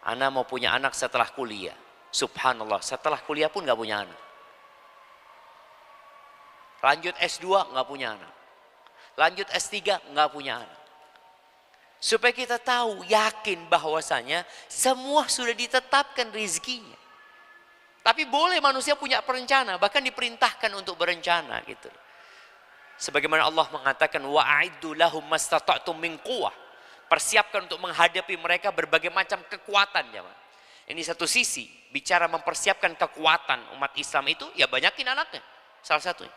ana mau punya anak setelah kuliah. Subhanallah, setelah kuliah pun nggak punya anak. Lanjut S2 nggak punya anak. Lanjut S3 nggak punya anak. Supaya kita tahu, yakin bahwasanya semua sudah ditetapkan rezekinya. Tapi boleh manusia punya perencana, bahkan diperintahkan untuk berencana gitu. Sebagaimana Allah mengatakan wa'iddu lahum mastata'tum min quwwah. Persiapkan untuk menghadapi mereka berbagai macam kekuatan, jemaah. Ini satu sisi, bicara mempersiapkan kekuatan umat Islam itu, ya banyakin anaknya. Salah satunya.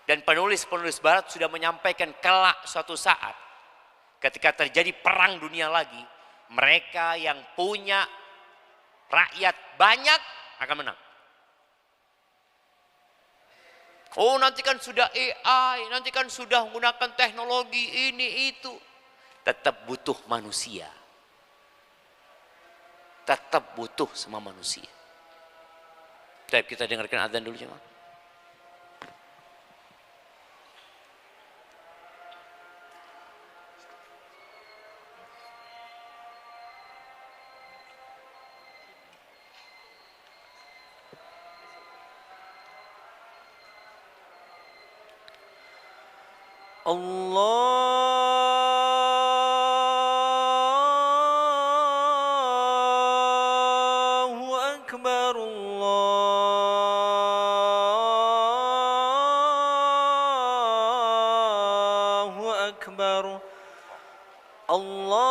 Dan penulis-penulis barat sudah menyampaikan kelak suatu saat ketika terjadi perang dunia lagi, mereka yang punya rakyat banyak akan menang. Oh, nanti kan sudah AI, nanti kan sudah menggunakan teknologi ini itu. Tetap butuh manusia. Tetap butuh semua manusia. Baik, kita dengarkan adzan dulu jemaah. Allahu Akbar, Allahu Akbar, Allahu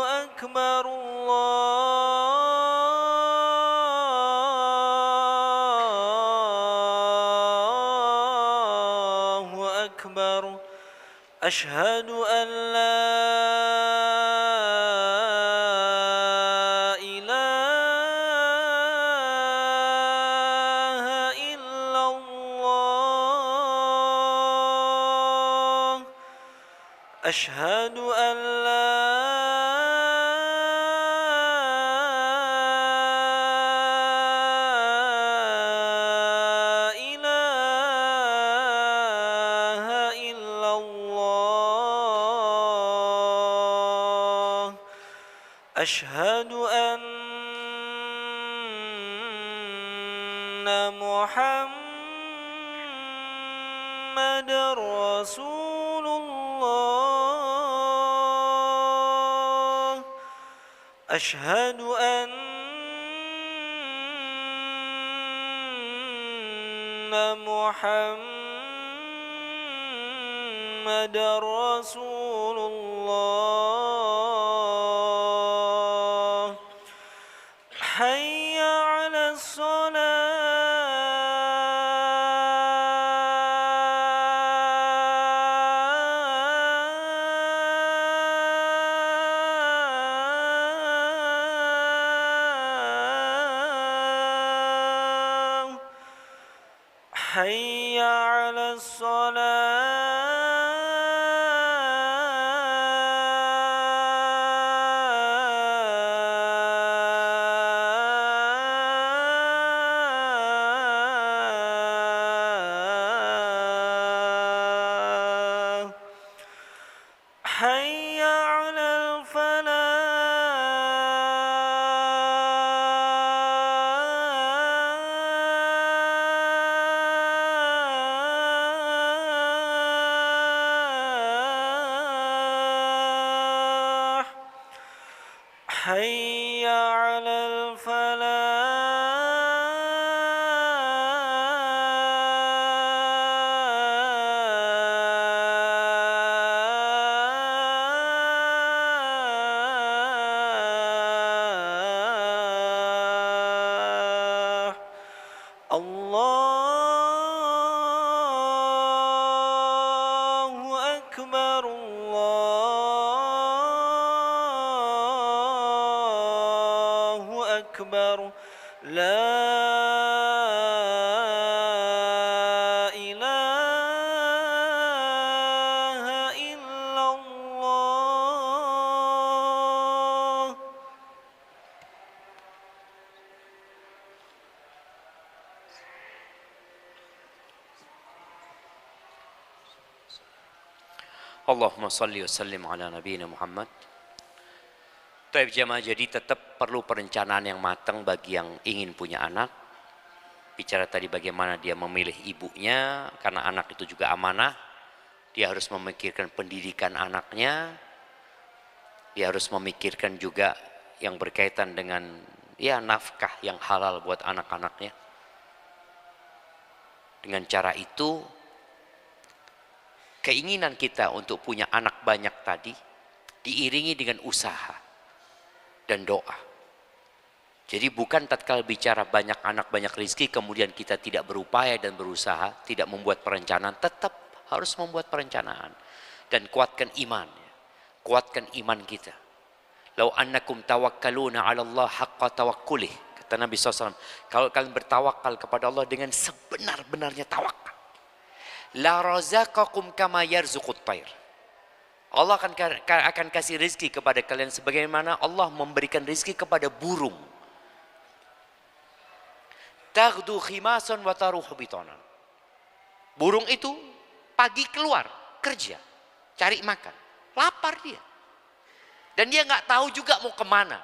Akbar, Allahu Akbar. Asyhadu an la ilaha illallah. Asyhadu an la ilaha illallah. Asyhadu anna Muhammadar Rasulullah. Asyhadu anna Muhammadar Rasulullah. Hayya 'alas salah. Hayya 'alas salah. Hayya 'alal falah. Hayya 'alal falah. Allahu Akbar, Allahu Akbar. La ilaha illallah. Allahumma salli wa sallim ala nabiyina Muhammad. Taib jamaah, jadi tetap perlu perencanaan yang matang bagi yang ingin punya anak. bicara tadi bagaimana dia memilih ibunya, karena anak itu juga amanah. Dia harus memikirkan pendidikan anaknya, dia harus memikirkan juga yang berkaitan dengan ya nafkah yang halal buat anak-anaknya. Dengan cara itu, keinginan kita untuk punya anak banyak tadi diiringi dengan usaha dan doa. Jadi bukan tatkala bicara banyak anak banyak rezeki kemudian kita tidak berupaya dan berusaha, tidak membuat perencanaan, tetap harus membuat perencanaan dan kuatkan iman. Kuatkan iman kita. Lau annakum tawakkaluna 'ala Allah haqqa tawakkulih, kata Nabi SAW, kalau kalian bertawakal kepada Allah dengan sebenar-benarnya tawakal, la razaqakum kama yarzuqut tayr. Allah akan kasih rezeki kepada kalian sebagaimana Allah memberikan rezeki kepada burung. Taghdu khimasan wa taruhu bitanan. Burung itu pagi keluar kerja, cari makan, lapar dia. Dan dia nggak tahu juga mau kemana.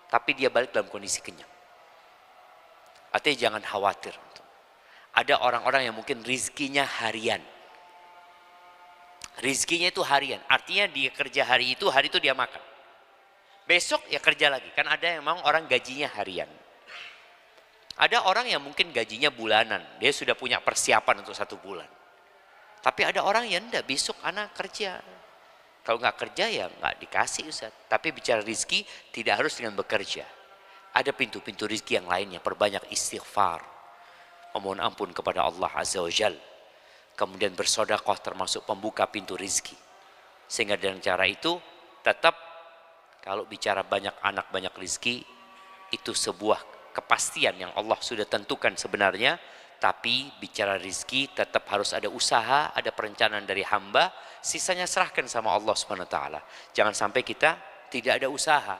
Tapi dia balik dalam kondisi kenyang. Artinya jangan khawatir. Ada orang-orang yang mungkin rizkinya harian. Rizkinya itu harian, artinya dia kerja hari itu dia makan. Besok ya kerja lagi, kan ada yang memang orang gajinya harian. Ada orang yang mungkin gajinya bulanan, dia sudah punya persiapan untuk 1 bulan. Tapi ada orang yang enggak, besok anak kerja. Kalau nggak kerja ya nggak dikasih Ustaz. Tapi bicara rizki tidak harus dengan bekerja. Ada pintu-pintu rizki yang lainnya, perbanyak istighfar. Memohon ampun kepada Allah Azza wa Jal. Kemudian bersedekah termasuk pembuka pintu rizki. Sehingga dengan cara itu tetap kalau bicara banyak anak banyak rizki itu sebuah kepastian yang Allah sudah tentukan sebenarnya. Tapi bicara rizki tetap harus ada usaha, ada perencanaan dari hamba. Sisanya serahkan sama Allah SWT. Jangan sampai kita tidak ada usaha.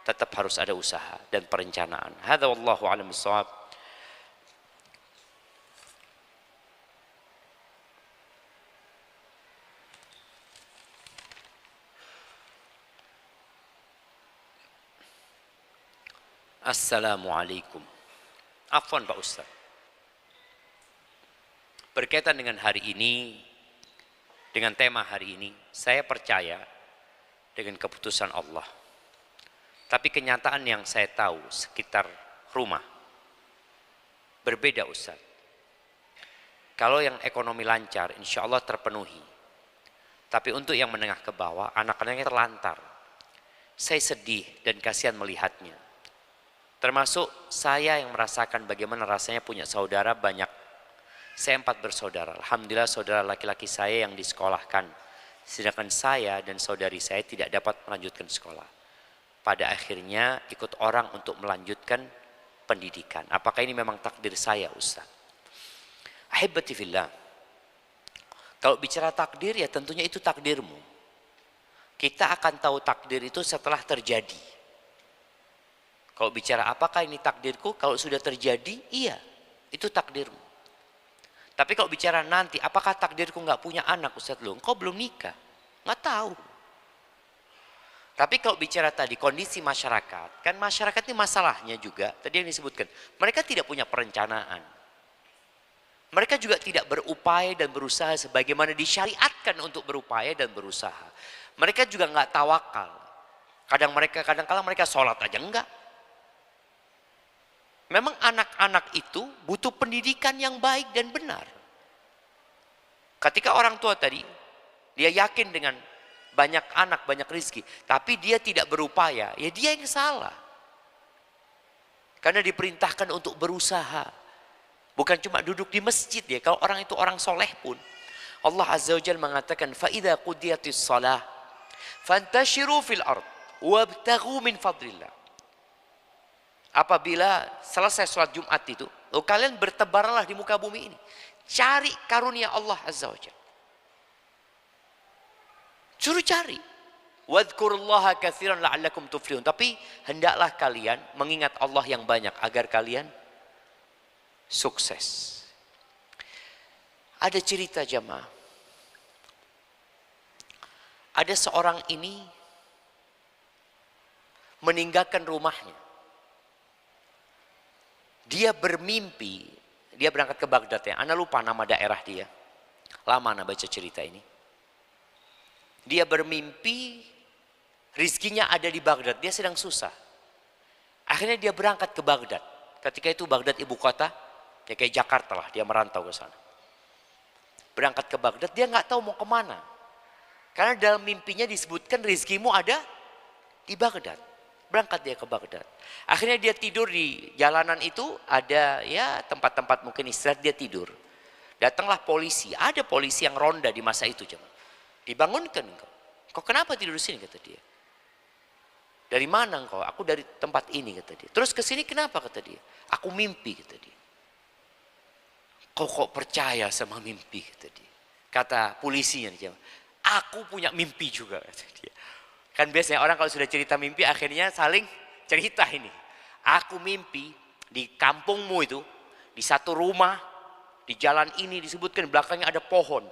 Tetap harus ada usaha dan perencanaan. Hadza wallahu a'lam bissawab. Assalamualaikum. Afwan Pak Ustaz. Berkaitan dengan hari ini, dengan tema hari ini, saya percaya dengan keputusan Allah. Tapi kenyataan yang saya tahu sekitar rumah, berbeda Ustaz. Kalau yang ekonomi lancar, insya Allah terpenuhi. Tapi untuk yang menengah ke bawah, anak-anaknya terlantar. Saya sedih dan kasihan melihatnya. Termasuk saya yang merasakan bagaimana rasanya punya saudara banyak. Saya 4 bersaudara. Alhamdulillah saudara laki-laki saya yang disekolahkan. Sedangkan saya dan saudari saya tidak dapat melanjutkan sekolah. Pada akhirnya ikut orang untuk melanjutkan pendidikan. Apakah ini memang takdir saya Ustaz? Ahibati fillah. Kalau bicara takdir ya tentunya itu takdirmu. Kita akan tahu takdir itu setelah terjadi. Kalau bicara apakah ini takdirku, kalau sudah terjadi, iya, itu takdirmu. Tapi kalau bicara nanti, apakah takdirku nggak punya anak Ustaz lu? Engkau belum nikah, nggak tahu. Tapi kalau bicara tadi kondisi masyarakat, kan masyarakat ini masalahnya juga, tadi yang disebutkan, mereka tidak punya perencanaan. Mereka juga tidak berupaya dan berusaha sebagaimana disyariatkan untuk berupaya dan berusaha. Mereka juga nggak tawakal. Kadang-kala mereka sholat aja enggak. Memang anak-anak itu butuh pendidikan yang baik dan benar. Ketika orang tua tadi, dia yakin dengan banyak anak, banyak rezeki, tapi dia tidak berupaya, ya dia yang salah. Karena diperintahkan untuk berusaha. Bukan cuma duduk di masjid ya, kalau orang itu orang soleh pun. Allah Azza wa Jalla mengatakan, فَإِذَا قُدِيَتِ الصَّلَاةِ فَانْتَشِرُوا فِي الْأَرْضِ وَابْتَغُوا مِنْ فَضْلِ اللَّهِ. Apabila selesai sholat Jumat itu, kalian bertebaranlah di muka bumi ini. Cari karunia Allah Azza wa Jalla. Suruh cari. Wadhkurullaha katsiran la'allakum tuflihun. Tapi hendaklah kalian mengingat Allah yang banyak agar kalian sukses. Ada cerita jamaah. Ada seorang ini meninggalkan rumahnya. Dia bermimpi, dia berangkat ke Baghdad ya. Ana lupa nama daerah dia. Lama ana baca cerita ini. Dia bermimpi rizkinya ada di Baghdad, dia sedang susah. Akhirnya dia berangkat ke Baghdad. Ketika itu Baghdad ibu kota, ya kayak Jakarta lah, dia merantau ke sana. Berangkat ke Baghdad, dia nggak tahu mau kemana. Karena dalam mimpinya disebutkan rizkimu ada di Baghdad. Berangkat dia ke Baghdad. Akhirnya dia tidur di jalanan itu, ada ya tempat-tempat mungkin istirahat, dia tidur. Datanglah polisi, ada polisi yang ronda di masa itu. Dibangunkan engkau. Kau kenapa tidur di sini, kata dia. Dari mana engkau? Aku dari tempat ini, kata dia. Terus ke sini kenapa, kata dia. Aku mimpi, kata dia. Kau kok percaya sama mimpi, kata dia. Kata polisinya, aku punya mimpi juga, kata dia. Kan biasanya orang kalau sudah cerita mimpi akhirnya saling cerita ini. Aku mimpi di kampungmu itu, di satu rumah, di jalan ini disebutkan belakangnya ada pohon.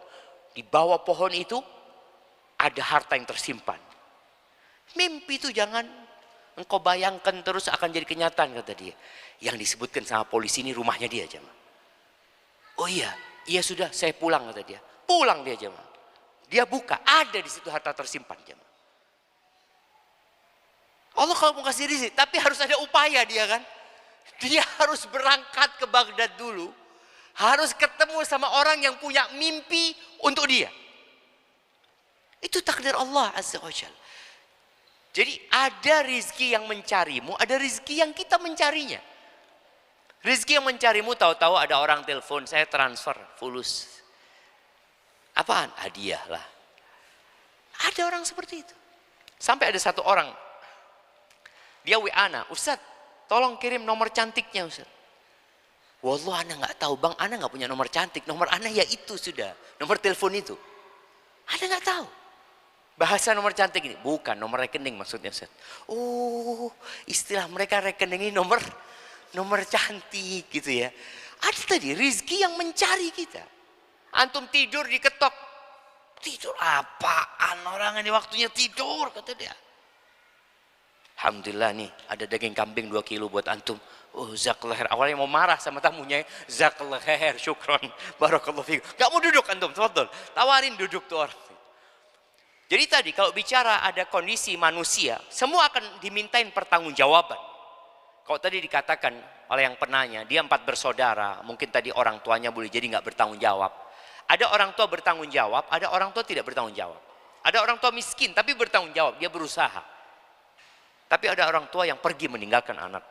Di bawah pohon itu ada harta yang tersimpan. Mimpi itu jangan engkau bayangkan terus akan jadi kenyataan, kata dia. Yang disebutkan sama polisi ini rumahnya dia, jemaah. Oh iya sudah, saya pulang, kata dia. Pulang dia, jemaah. Dia buka, ada di situ harta tersimpan, jemaah. Allah kalau mau kasih rezeki, tapi harus ada upaya dia kan. Dia harus berangkat ke Baghdad dulu. Harus ketemu sama orang yang punya mimpi untuk dia. Itu takdir Allah Azza wa Jalla. Jadi ada rizki yang mencarimu, ada rizki yang kita mencarinya. Rizki yang mencarimu tahu-tahu ada orang telepon, saya transfer fulus. Apaan? Hadiah lah. Ada orang seperti itu. Sampai ada satu orang, dia WA ana, Ustaz, tolong kirim nomor cantiknya Ustaz. Wallah ana nggak tahu bang, ana nggak punya nomor cantik, nomor ana ya itu sudah, nomor telepon itu. Ana nggak tahu. Bahasa nomor cantik ini, bukan nomor rekening maksudnya Ustaz. Oh, istilah mereka rekening ini nomor cantik gitu ya. Ada tadi rizki yang mencari kita. Antum tidur diketok, tidur apaan orang ini waktunya tidur, kata dia. Alhamdulillah nih ada daging kambing 2 kilo buat antum. Oh zakallah khair. Awalnya mau marah sama tamunya, zakallah khair, syukron, barakallahu fiik. Gak mau duduk antum, tafadhol. Tawarin duduk tuh orang. Jadi tadi kalau bicara ada kondisi manusia, semua akan dimintain pertanggungjawaban. Kalau tadi dikatakan oleh yang penanya, dia 4 bersaudara, mungkin tadi orang tuanya boleh jadi nggak bertanggung jawab. Ada orang tua bertanggung jawab, ada orang tua tidak bertanggung jawab. Ada orang tua miskin tapi bertanggung jawab, dia berusaha. Tapi ada orang tua yang pergi meninggalkan anak.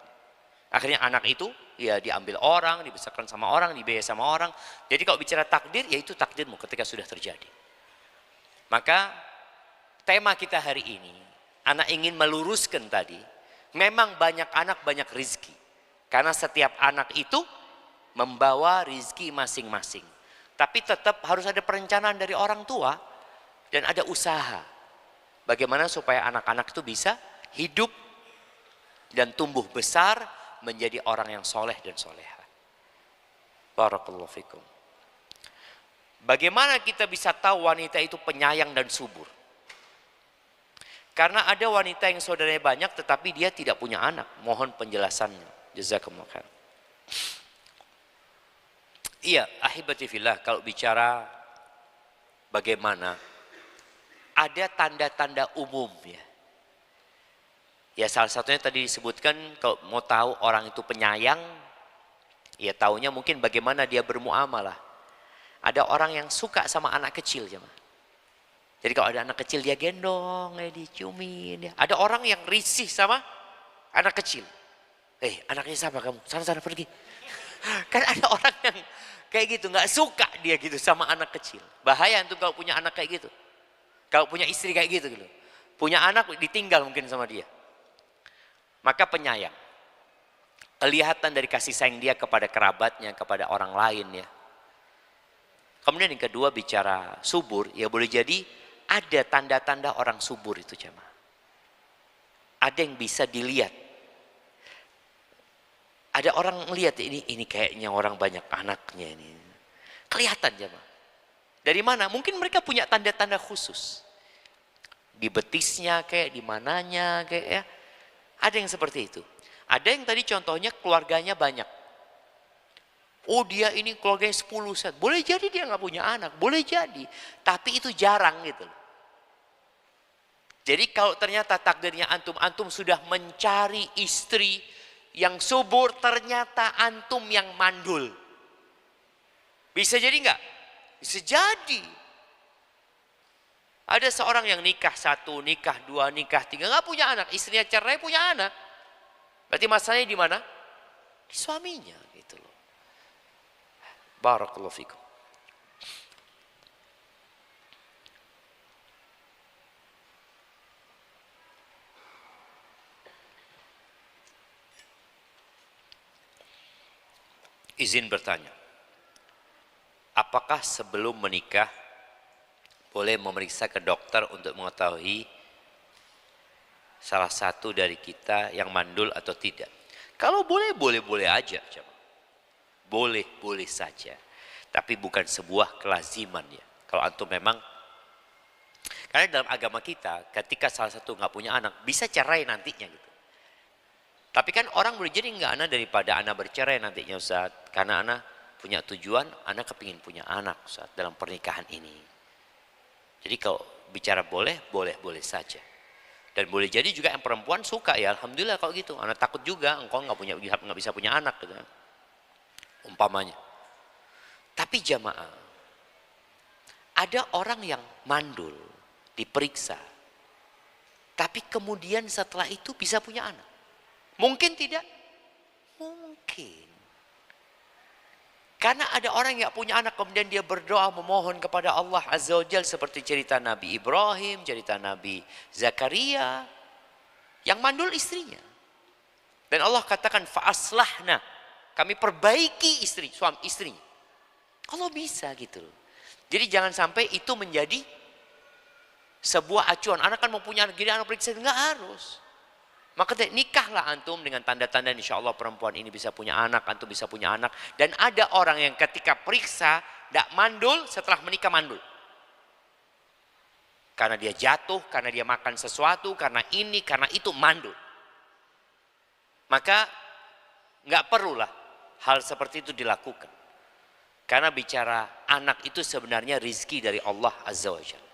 Akhirnya anak itu ya diambil orang, dibesarkan sama orang, dibiayai sama orang. Jadi kalau bicara takdir, ya itu takdirmu ketika sudah terjadi. Maka tema kita hari ini, anak ingin meluruskan tadi, memang banyak anak banyak rizki. Karena setiap anak itu membawa rizki masing-masing. Tapi tetap harus ada perencanaan dari orang tua dan ada usaha. Bagaimana supaya anak-anak itu bisa hidup dan tumbuh besar menjadi orang yang soleh dan soleha. Barakallahu fikum. Bagaimana kita bisa tahu wanita itu penyayang dan subur? Karena ada wanita yang saudaranya banyak tetapi dia tidak punya anak. Mohon penjelasannya. Jazakumullah khair. Iya, ahibati fillah, kalau bicara bagaimana ada tanda-tanda umum ya. Ya salah satunya tadi disebutkan kalau mau tahu orang itu penyayang, ya taunya mungkin bagaimana dia bermuamalah. Ada orang yang suka sama anak kecil jemaah. Jadi kalau ada anak kecil dia gendong, diciumin. Ya. Ada orang yang risih sama anak kecil. Anaknya siapa kamu? Sana-sana pergi. Kan ada orang yang kayak gitu, nggak suka dia gitu sama anak kecil. Bahaya tuh kalau punya anak kayak gitu. Kalau punya istri kayak gitu. Punya anak ditinggal mungkin sama dia. Maka penyayang. Kelihatan dari kasih sayang dia kepada kerabatnya, kepada orang lain ya. Kemudian yang kedua bicara subur, ya boleh jadi ada tanda-tanda orang subur itu jemaah. Ada yang bisa dilihat. Ada orang melihat ini kayaknya orang banyak anaknya ini. Kelihatan jemaah. Dari mana? Mungkin mereka punya tanda-tanda khusus. Di betisnya kayak di mananya kayak ya. Ada yang seperti itu. Ada yang tadi contohnya keluarganya banyak. Oh dia ini keluarganya 10 Ustaz. Boleh jadi dia nggak punya anak, boleh jadi. Tapi itu jarang gitu. Jadi kalau ternyata takdirnya antum sudah mencari istri yang subur, ternyata antum yang mandul. Bisa jadi nggak? Bisa jadi. Ada seorang yang nikah 1, nikah 2, nikah 3, nggak punya anak, istrinya cerai punya anak. Berarti masalahnya di mana? Di suaminya gitu loh. Barakallahu fikum. Izin bertanya, apakah sebelum menikah boleh memeriksa ke dokter untuk mengetahui salah satu dari kita yang mandul atau tidak? Kalau boleh, boleh aja. Boleh saja. Tapi bukan sebuah kelaziman ya. Kalau antum memang, karena dalam agama kita, ketika salah satu nggak punya anak, bisa cerai nantinya gitu. Tapi kan orang boleh jadi enggak, anak daripada anak bercerai nantinya Ustaz. Karena anak punya tujuan, anak kepingin punya anak Ustaz dalam pernikahan ini. Jadi kalau bicara boleh saja. Dan boleh jadi juga yang perempuan suka ya, alhamdulillah kalau gitu. Anak takut juga, engkau nggak bisa punya anak gitu. Umpamanya. Tapi jamaah, ada orang yang mandul, diperiksa. Tapi kemudian setelah itu bisa punya anak. Mungkin tidak? Mungkin. Karena ada orang yang gak punya anak kemudian dia berdoa memohon kepada Allah Azza wa Jalla seperti cerita Nabi Ibrahim, cerita Nabi Zakaria yang mandul istrinya. Dan Allah katakan fa'aslahna, kami perbaiki istrinya. Allah bisa gitu loh. Jadi jangan sampai itu menjadi sebuah acuan. Anak kan mau punya anak, jadi anak periksa, enggak harus. Maka nikahlah antum dengan tanda-tanda insya Allah perempuan ini bisa punya anak, antum bisa punya anak. Dan ada orang yang ketika periksa tidak mandul, setelah menikah mandul. Karena dia jatuh, karena dia makan sesuatu, karena ini, karena itu mandul. Maka nggak perlulah hal seperti itu dilakukan. Karena bicara anak itu sebenarnya rizki dari Allah Azza wa Jalla.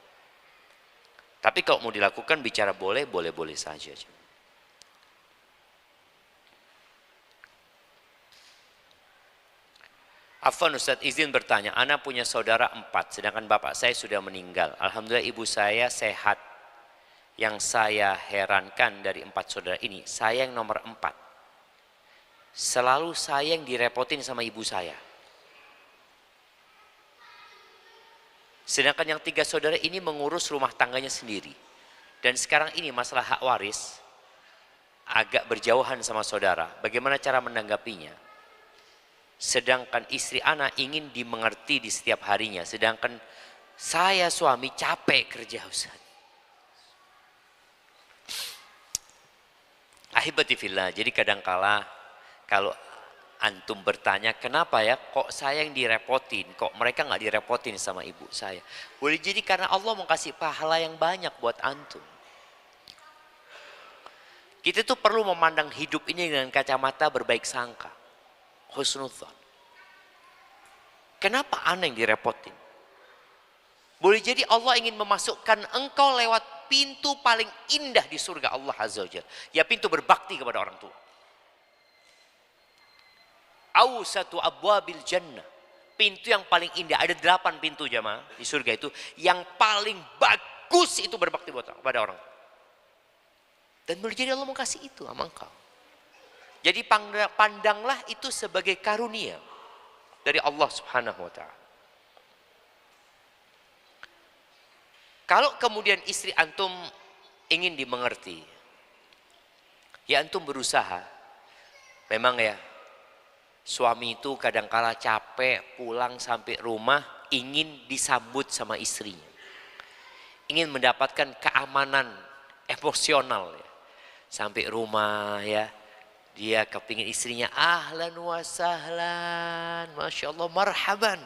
Tapi kalau mau dilakukan bicara boleh saja. Afwan Ustaz, izin bertanya, ana punya saudara 4, sedangkan bapak saya sudah meninggal. Alhamdulillah ibu saya sehat. Yang saya herankan dari 4 saudara ini, saya yang nomor 4. Selalu saya yang direpotin sama ibu saya. Sedangkan yang 3 saudara ini mengurus rumah tangganya sendiri. Dan sekarang ini masalah hak waris, agak berjauhan sama saudara. Bagaimana cara menanggapinya? Sedangkan istri anak ingin dimengerti di setiap harinya. Sedangkan saya suami capek kerja Ustaz. Ahibati fillah. Jadi kadangkala kalau antum bertanya kenapa ya kok saya yang direpotin, kok mereka nggak direpotin sama ibu saya. Boleh jadi karena Allah mau kasih pahala yang banyak buat antum. Kita tuh perlu memandang hidup ini dengan kacamata berbaik sangka. Husnudzon. Kenapa ana yang direpotin? Boleh jadi Allah ingin memasukkan engkau lewat pintu paling indah di surga Allah Azza wa Jalla. Ya pintu berbakti kepada orang tua. Awsatu abwabil jannah. Pintu yang paling indah. Ada 8 pintu jamaah di surga itu. Yang paling bagus itu berbakti kepada orang tua. Dan boleh jadi Allah mau kasih itu sama engkau. Jadi pandanglah itu sebagai karunia dari Allah Subhanahu wa ta'ala. Kalau kemudian istri antum ingin dimengerti, ya antum berusaha. Memang ya, suami itu kadangkala capek pulang sampai rumah ingin disambut sama istrinya. Ingin mendapatkan keamanan emosional ya. Sampai rumah ya. Dia kepingin istrinya ahlan wa sahlan, masya Allah, marhaban.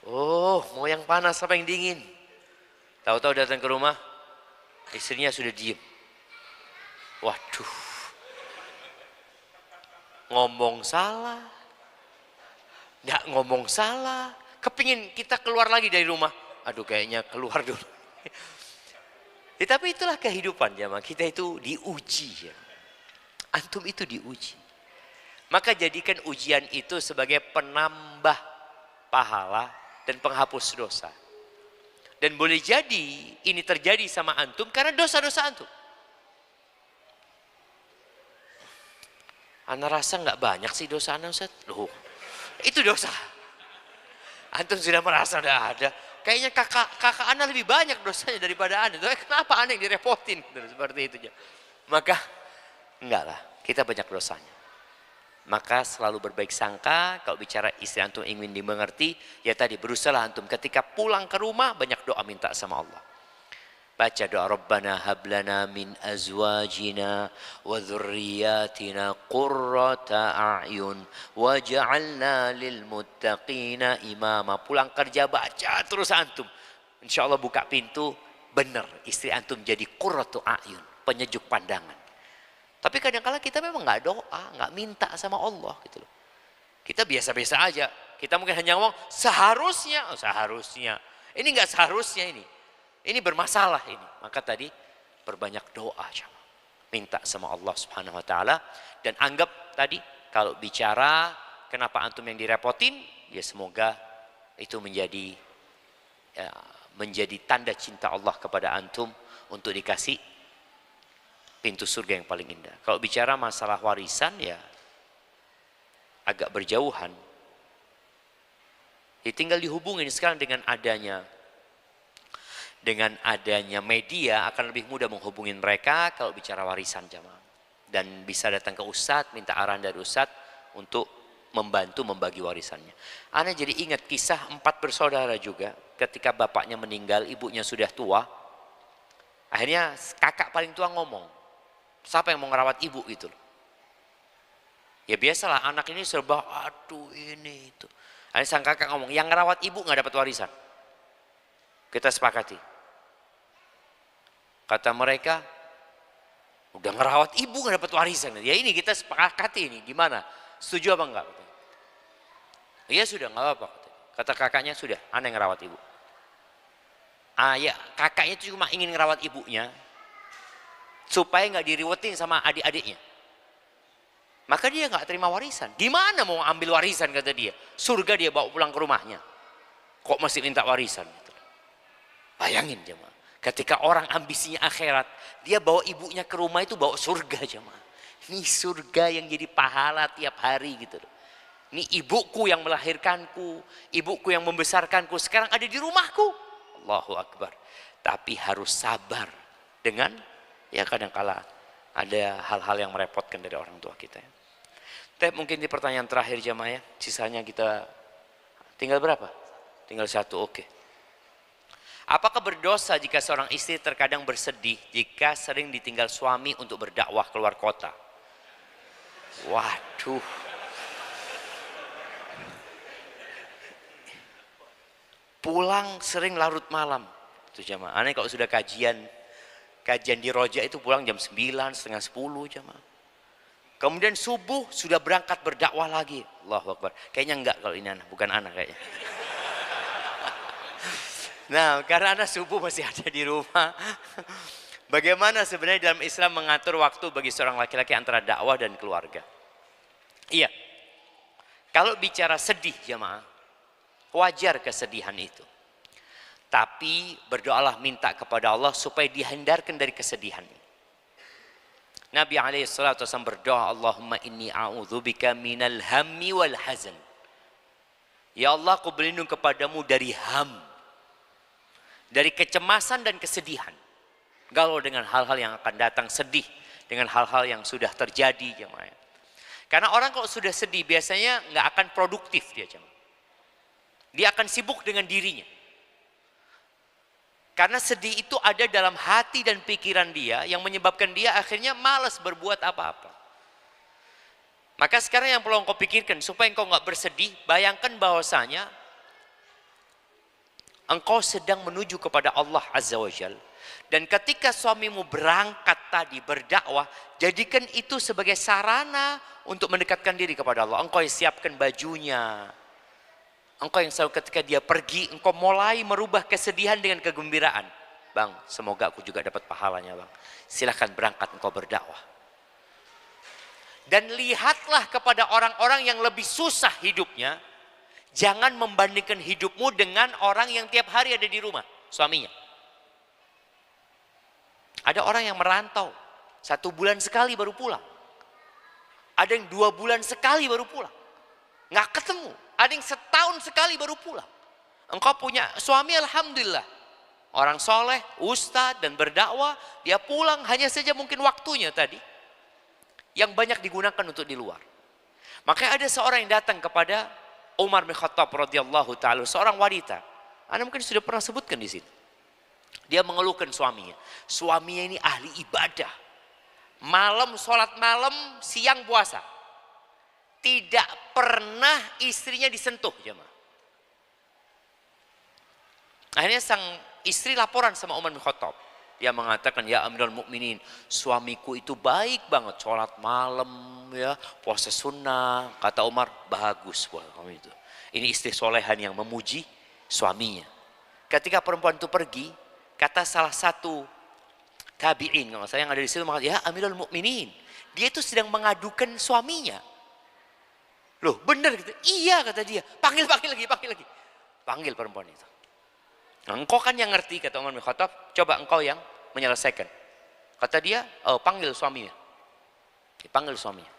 Oh, mau yang panas apa yang dingin? Tahu-tahu datang ke rumah, istrinya sudah diem. Waduh, ngomong salah, nggak ngomong salah. Kepingin kita keluar lagi dari rumah. Aduh kayaknya keluar dulu. Ya, tapi itulah kehidupan jamaah. Kita itu diuji ya. Antum itu diuji. Maka jadikan ujian itu sebagai penambah pahala dan penghapus dosa. Dan boleh jadi ini terjadi sama antum karena dosa-dosa antum. Ana rasa nggak banyak sih dosa ana Ustaz. Loh, itu dosa. Antum sudah merasa udah ada. Kayaknya kakak ana lebih banyak dosanya daripada ana. Kenapa ana yang direpotin? Seperti itu. Maka enggak lah, kita banyak dosanya. Maka selalu berbaik sangka, kalau bicara istri antum ingin dimengerti, ya tadi berusaha antum ketika pulang ke rumah banyak doa minta sama Allah. Baca doa Rabbana hablana min azwajina wa dzurriyyatina qurrata a'yun waj'alna lil muttaqina imama. Pulang kerja baca terus antum. Insyaallah buka pintu benar istri antum jadi qurratu a'yun, penyejuk pandangan. Tapi kadang-kala kita memang nggak doa, nggak minta sama Allah gitu loh. Kita biasa-biasa aja. Kita mungkin hanya ngomong seharusnya, seharusnya. Ini nggak seharusnya ini. Ini bermasalah ini. Maka tadi berbanyak doa sama. Minta sama Allah Subhanahu Wa Taala dan anggap tadi kalau bicara kenapa antum yang direpotin, ya semoga itu menjadi tanda cinta Allah kepada antum untuk dikasih pintu surga yang paling indah. Kalau bicara masalah warisan ya agak berjauhan. Ya, tinggal dihubungin sekarang dengan adanya media akan lebih mudah menghubungin mereka kalau bicara warisan jamaah. Dan bisa datang ke ustadz, minta arahan dari ustadz untuk membantu membagi warisannya. Ana jadi ingat kisah 4 bersaudara juga ketika bapaknya meninggal, ibunya sudah tua. Akhirnya kakak paling tua ngomong, siapa yang mau ngerawat ibu gitu loh. Ya biasalah anak ini serba aduh ini itu. Akhirnya sang kakak ngomong, yang ngerawat ibu nggak dapat warisan. Kita sepakati. Kata mereka, udah ngerawat ibu nggak dapat warisan. Ya ini kita sepakati ini gimana? Setuju apa enggak? Iya sudah nggak apa-apa. Kata kakaknya sudah, ana yang ngerawat ibu. Ya kakaknya itu cuma ingin ngerawat ibunya supaya nggak diriwetin sama adik-adiknya. Maka dia nggak terima warisan. Gimana mau ambil warisan kata dia? Surga dia bawa pulang ke rumahnya. Kok masih minta warisan? Bayangin jemaah. Ketika orang ambisinya akhirat, dia bawa ibunya ke rumah itu bawa surga jemaah. Ini surga yang jadi pahala tiap hari gitu loh. Ini ibuku yang melahirkanku, ibuku yang membesarkanku, sekarang ada di rumahku. Allahu Akbar. Tapi harus sabar dengan ya kadang-kala ada hal-hal yang merepotkan dari orang tua kita. Tapi mungkin di pertanyaan terakhir jamaah ya, sisanya kita tinggal berapa? Tinggal 1, oke. Apakah berdosa jika seorang istri terkadang bersedih jika sering ditinggal suami untuk berdakwah keluar kota? Waduh. Pulang sering larut malam. Itu jamaah. Aneh kalau sudah kajian di Roja itu pulang jam 9, setengah 10 jamaah. Kemudian subuh sudah berangkat berdakwah lagi. Allahu Akbar. Kayaknya enggak kalau ini anak, bukan anak kayaknya. Nah, karena anak subuh masih ada di rumah. Bagaimana sebenarnya dalam Islam mengatur waktu bagi seorang laki-laki antara dakwah dan keluarga? Iya. Kalau bicara sedih jamaah, wajar kesedihan itu. Tapi berdoalah minta kepada Allah supaya dihindarkan dari kesedihan. Nabi SAW berdoa, Allahumma inni a'udzubika minal hammi wal hazan. Ya Allah, aku berlindung kepadamu dari ham, dari kecemasan dan kesedihan. Galau dengan hal-hal yang akan datang, sedih dengan hal-hal yang sudah terjadi jemaah. Karena orang kalau sudah sedih biasanya nggak akan produktif dia jemaah. Dia akan sibuk dengan dirinya. Karena sedih itu ada dalam hati dan pikiran dia yang menyebabkan dia akhirnya malas berbuat apa-apa. Maka sekarang yang perlu engkau pikirkan supaya engkau nggak bersedih, bayangkan bahwasanya engkau sedang menuju kepada Allah Azza wa Jalla. Dan ketika suamimu berangkat tadi berdakwah, jadikan itu sebagai sarana untuk mendekatkan diri kepada Allah. Engkau siapkan bajunya, Engkau yang selalu ketika dia pergi, engkau mulai merubah kesedihan dengan kegembiraan. Bang, semoga aku juga dapat pahalanya bang. Silahkan berangkat engkau berdakwah. Dan lihatlah kepada orang-orang yang lebih susah hidupnya. Jangan membandingkan hidupmu dengan orang yang tiap hari ada di rumah, suaminya. Ada orang yang merantau, 1 bulan sekali baru pulang. Ada yang 2 bulan sekali baru pulang. Nggak ketemu. Ada yang setahun sekali baru pulang. Engkau punya suami alhamdulillah. Orang soleh, ustadz dan berdakwah. Dia pulang hanya saja mungkin waktunya tadi. Yang banyak digunakan untuk di luar. Makanya ada seorang yang datang kepada Umar bin Khattab radhiyallahu ta'ala. Seorang wanita. Anda mungkin sudah pernah sebutkan di sini. Dia mengeluhkan suaminya. Suaminya ini ahli ibadah. Malam sholat malam, siang puasa. Tidak pernah istrinya disentuh jemaah. Akhirnya sang istri laporan sama Umar bin Khattab. Dia mengatakan, ya Amirul Mukminin, suamiku itu baik banget, sholat malam, ya, puasa sunnah. Kata Umar, bagus buat kamu itu. Ini istri solehan yang memuji suaminya. Ketika perempuan itu pergi, kata salah satu tabi'in, kalau saya yang ada di situ mengatakan, ya Amirul Mukminin, dia itu sedang mengadukan suaminya. Loh benar gitu? Iya kata dia. Panggil lagi. Panggil perempuan itu. Nah, engkau kan yang ngerti kata Umar bin Khattab. Coba engkau yang menyelesaikan. Kata dia, panggil suaminya. Dipanggil suaminya.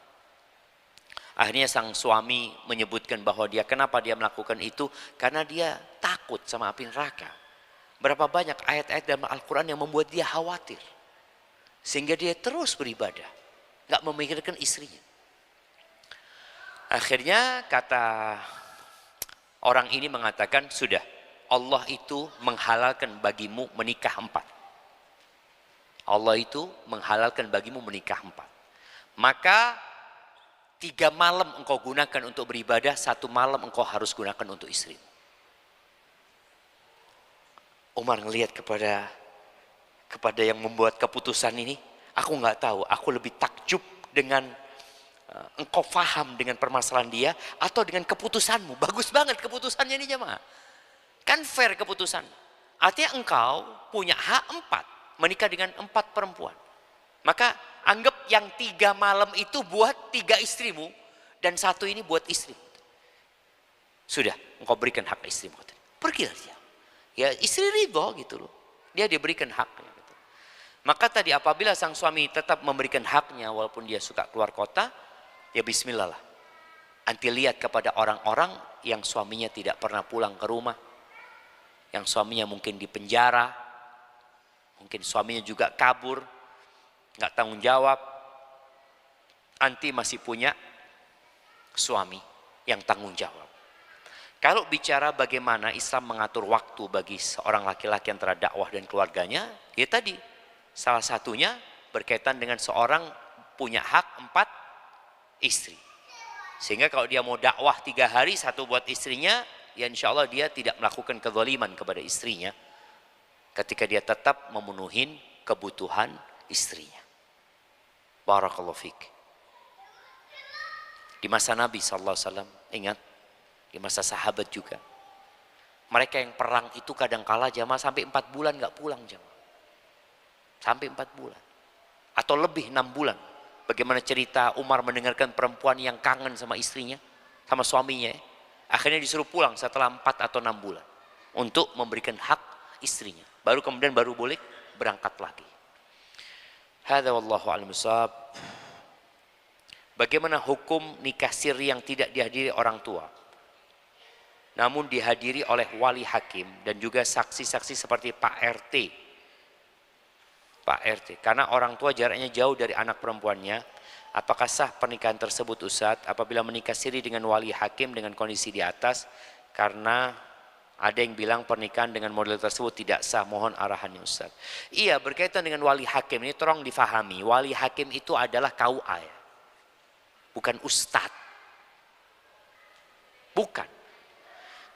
Akhirnya sang suami menyebutkan bahwa kenapa dia melakukan itu. Karena dia takut sama api neraka. Berapa banyak ayat-ayat dalam Al-Quran yang membuat dia khawatir. Sehingga dia terus beribadah. Gak memikirkan istrinya. Akhirnya kata orang ini mengatakan, sudah Allah itu menghalalkan bagimu menikah 4. Allah itu menghalalkan bagimu menikah 4. Maka 3 malam engkau gunakan untuk beribadah, 1 malam engkau harus gunakan untuk istri. Umar ngelihat kepada yang membuat keputusan ini, aku nggak tahu, aku lebih takjub dengan engkau faham dengan permasalahan dia atau dengan keputusanmu. Bagus banget keputusannya ini jemaah. Kan fair keputusan. Artinya engkau punya hak 4. Menikah dengan 4 perempuan. Maka anggap yang 3 malam itu buat 3 istrimu. Dan 1 ini buat istri. Sudah engkau berikan hak istrimu. Pergilah dia. Ya istri ridho gitu loh. Dia diberikan haknya. Gitu. Maka tadi apabila sang suami tetap memberikan haknya walaupun dia suka keluar kota. Ya bismillah lah. Anti lihat kepada orang-orang yang suaminya tidak pernah pulang ke rumah. Yang suaminya mungkin di penjara. Mungkin suaminya juga kabur. Nggak tanggung jawab. Anti masih punya suami yang tanggung jawab. Kalau bicara bagaimana Islam mengatur waktu bagi seorang laki-laki antara dakwah dan keluarganya. Ya tadi. Salah satunya berkaitan dengan seorang punya hak 4 istri. Sehingga kalau dia mau dakwah 3 hari, 1 buat istrinya, ya insya Allah dia tidak melakukan kezaliman kepada istrinya. Ketika dia tetap memenuhi kebutuhan istrinya. Barakallahu fiik. Di masa Nabi SAW, ingat, di masa sahabat juga. Mereka yang perang itu kadangkala jamaah sampai 4 bulan gak pulang jamaah. Sampai 4 bulan. Atau lebih 6 bulan. Bagaimana cerita Umar mendengarkan perempuan yang kangen sama istrinya, sama suaminya. Akhirnya disuruh pulang setelah 4 atau 6 bulan. Untuk memberikan hak istrinya. Baru kemudian boleh berangkat lagi. Hadza wallahu a'lam bishawab. Bagaimana hukum nikah siri yang tidak dihadiri orang tua? Namun dihadiri oleh wali hakim dan juga saksi-saksi seperti Pak RT. Pak RT, karena orang tua jaraknya jauh dari anak perempuannya, apakah sah pernikahan tersebut Ustadz apabila menikah siri dengan wali hakim dengan kondisi di atas? Karena ada yang bilang pernikahan dengan model tersebut tidak sah, mohon arahannya Ustadz. Iya, berkaitan dengan wali hakim ini tolong difahami, wali hakim itu adalah KUA ya, bukan Ustadz, bukan.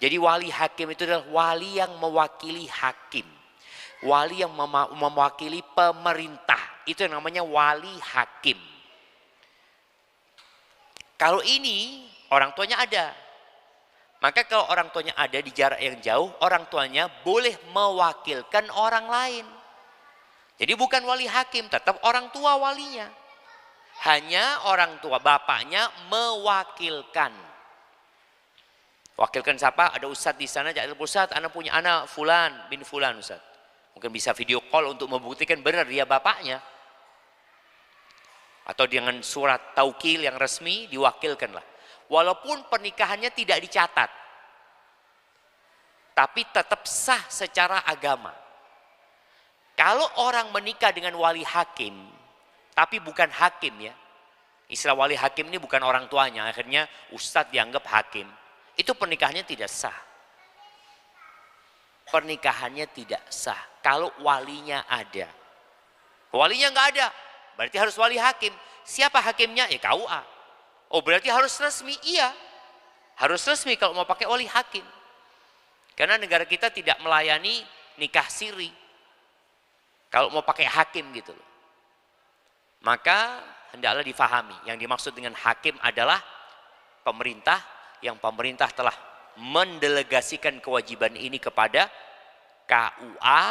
Jadi wali hakim itu adalah wali yang mewakili hakim. Wali yang mewakili pemerintah. Itu yang namanya wali hakim. Kalau ini orang tuanya ada. Maka kalau orang tuanya ada di jarak yang jauh, orang tuanya boleh mewakilkan orang lain. Jadi bukan wali hakim, tetap orang tua walinya. Hanya orang tua, bapaknya mewakilkan. Wakilkan siapa? Ada ustadz di sana, jadi ustadz, anak punya anak fulan bin fulan ustadz. Mungkin bisa video call untuk membuktikan benar dia bapaknya. Atau dengan surat taukil yang resmi diwakilkanlah. Walaupun pernikahannya tidak dicatat. Tapi tetap sah secara agama. Kalau orang menikah dengan wali hakim, tapi bukan hakim ya. Istilah wali hakim ini bukan orang tuanya, akhirnya ustadz dianggap hakim. Itu pernikahannya tidak sah. Pernikahannya tidak sah kalau walinya ada. Walinya nggak ada, berarti harus wali hakim. Siapa hakimnya? Ya KUA. Oh berarti harus resmi? Iya, harus resmi kalau mau pakai wali hakim. Karena negara kita tidak melayani nikah siri. Kalau mau pakai hakim gitu loh. Maka hendaklah difahami, yang dimaksud dengan hakim adalah pemerintah, yang pemerintah telah mendelegasikan kewajiban ini kepada KUA.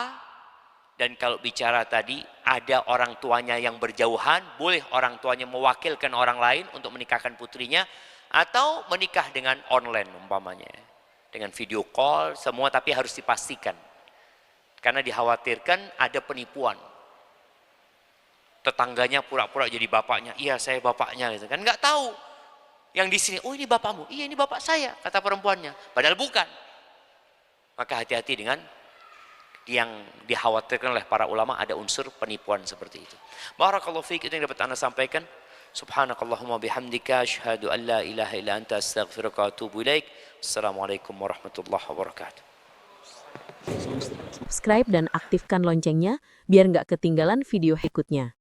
Dan kalau bicara tadi ada orang tuanya yang berjauhan, boleh orang tuanya mewakilkan orang lain untuk menikahkan putrinya, atau menikah dengan online umpamanya, dengan video call semua, tapi harus dipastikan karena dikhawatirkan ada penipuan. Tetangganya pura-pura jadi bapaknya, iya saya bapaknya gitu kan, nggak tahu. Yang di sini, oh ini bapakmu, iya ini bapak saya, kata perempuannya, padahal bukan. Maka hati-hati dengan yang dikhawatirkan oleh para ulama, ada unsur penipuan seperti itu. Barakallahu fiik, itu yang dapat Anda sampaikan. Subhanakallahumma bihamdika asyhadu an la ilaha illa anta astaghfiruka wa atubu ilaik. Assalamualaikum warahmatullahi wabarakatuh. Subscribe dan aktifkan loncengnya biar nggak ketinggalan video berikutnya.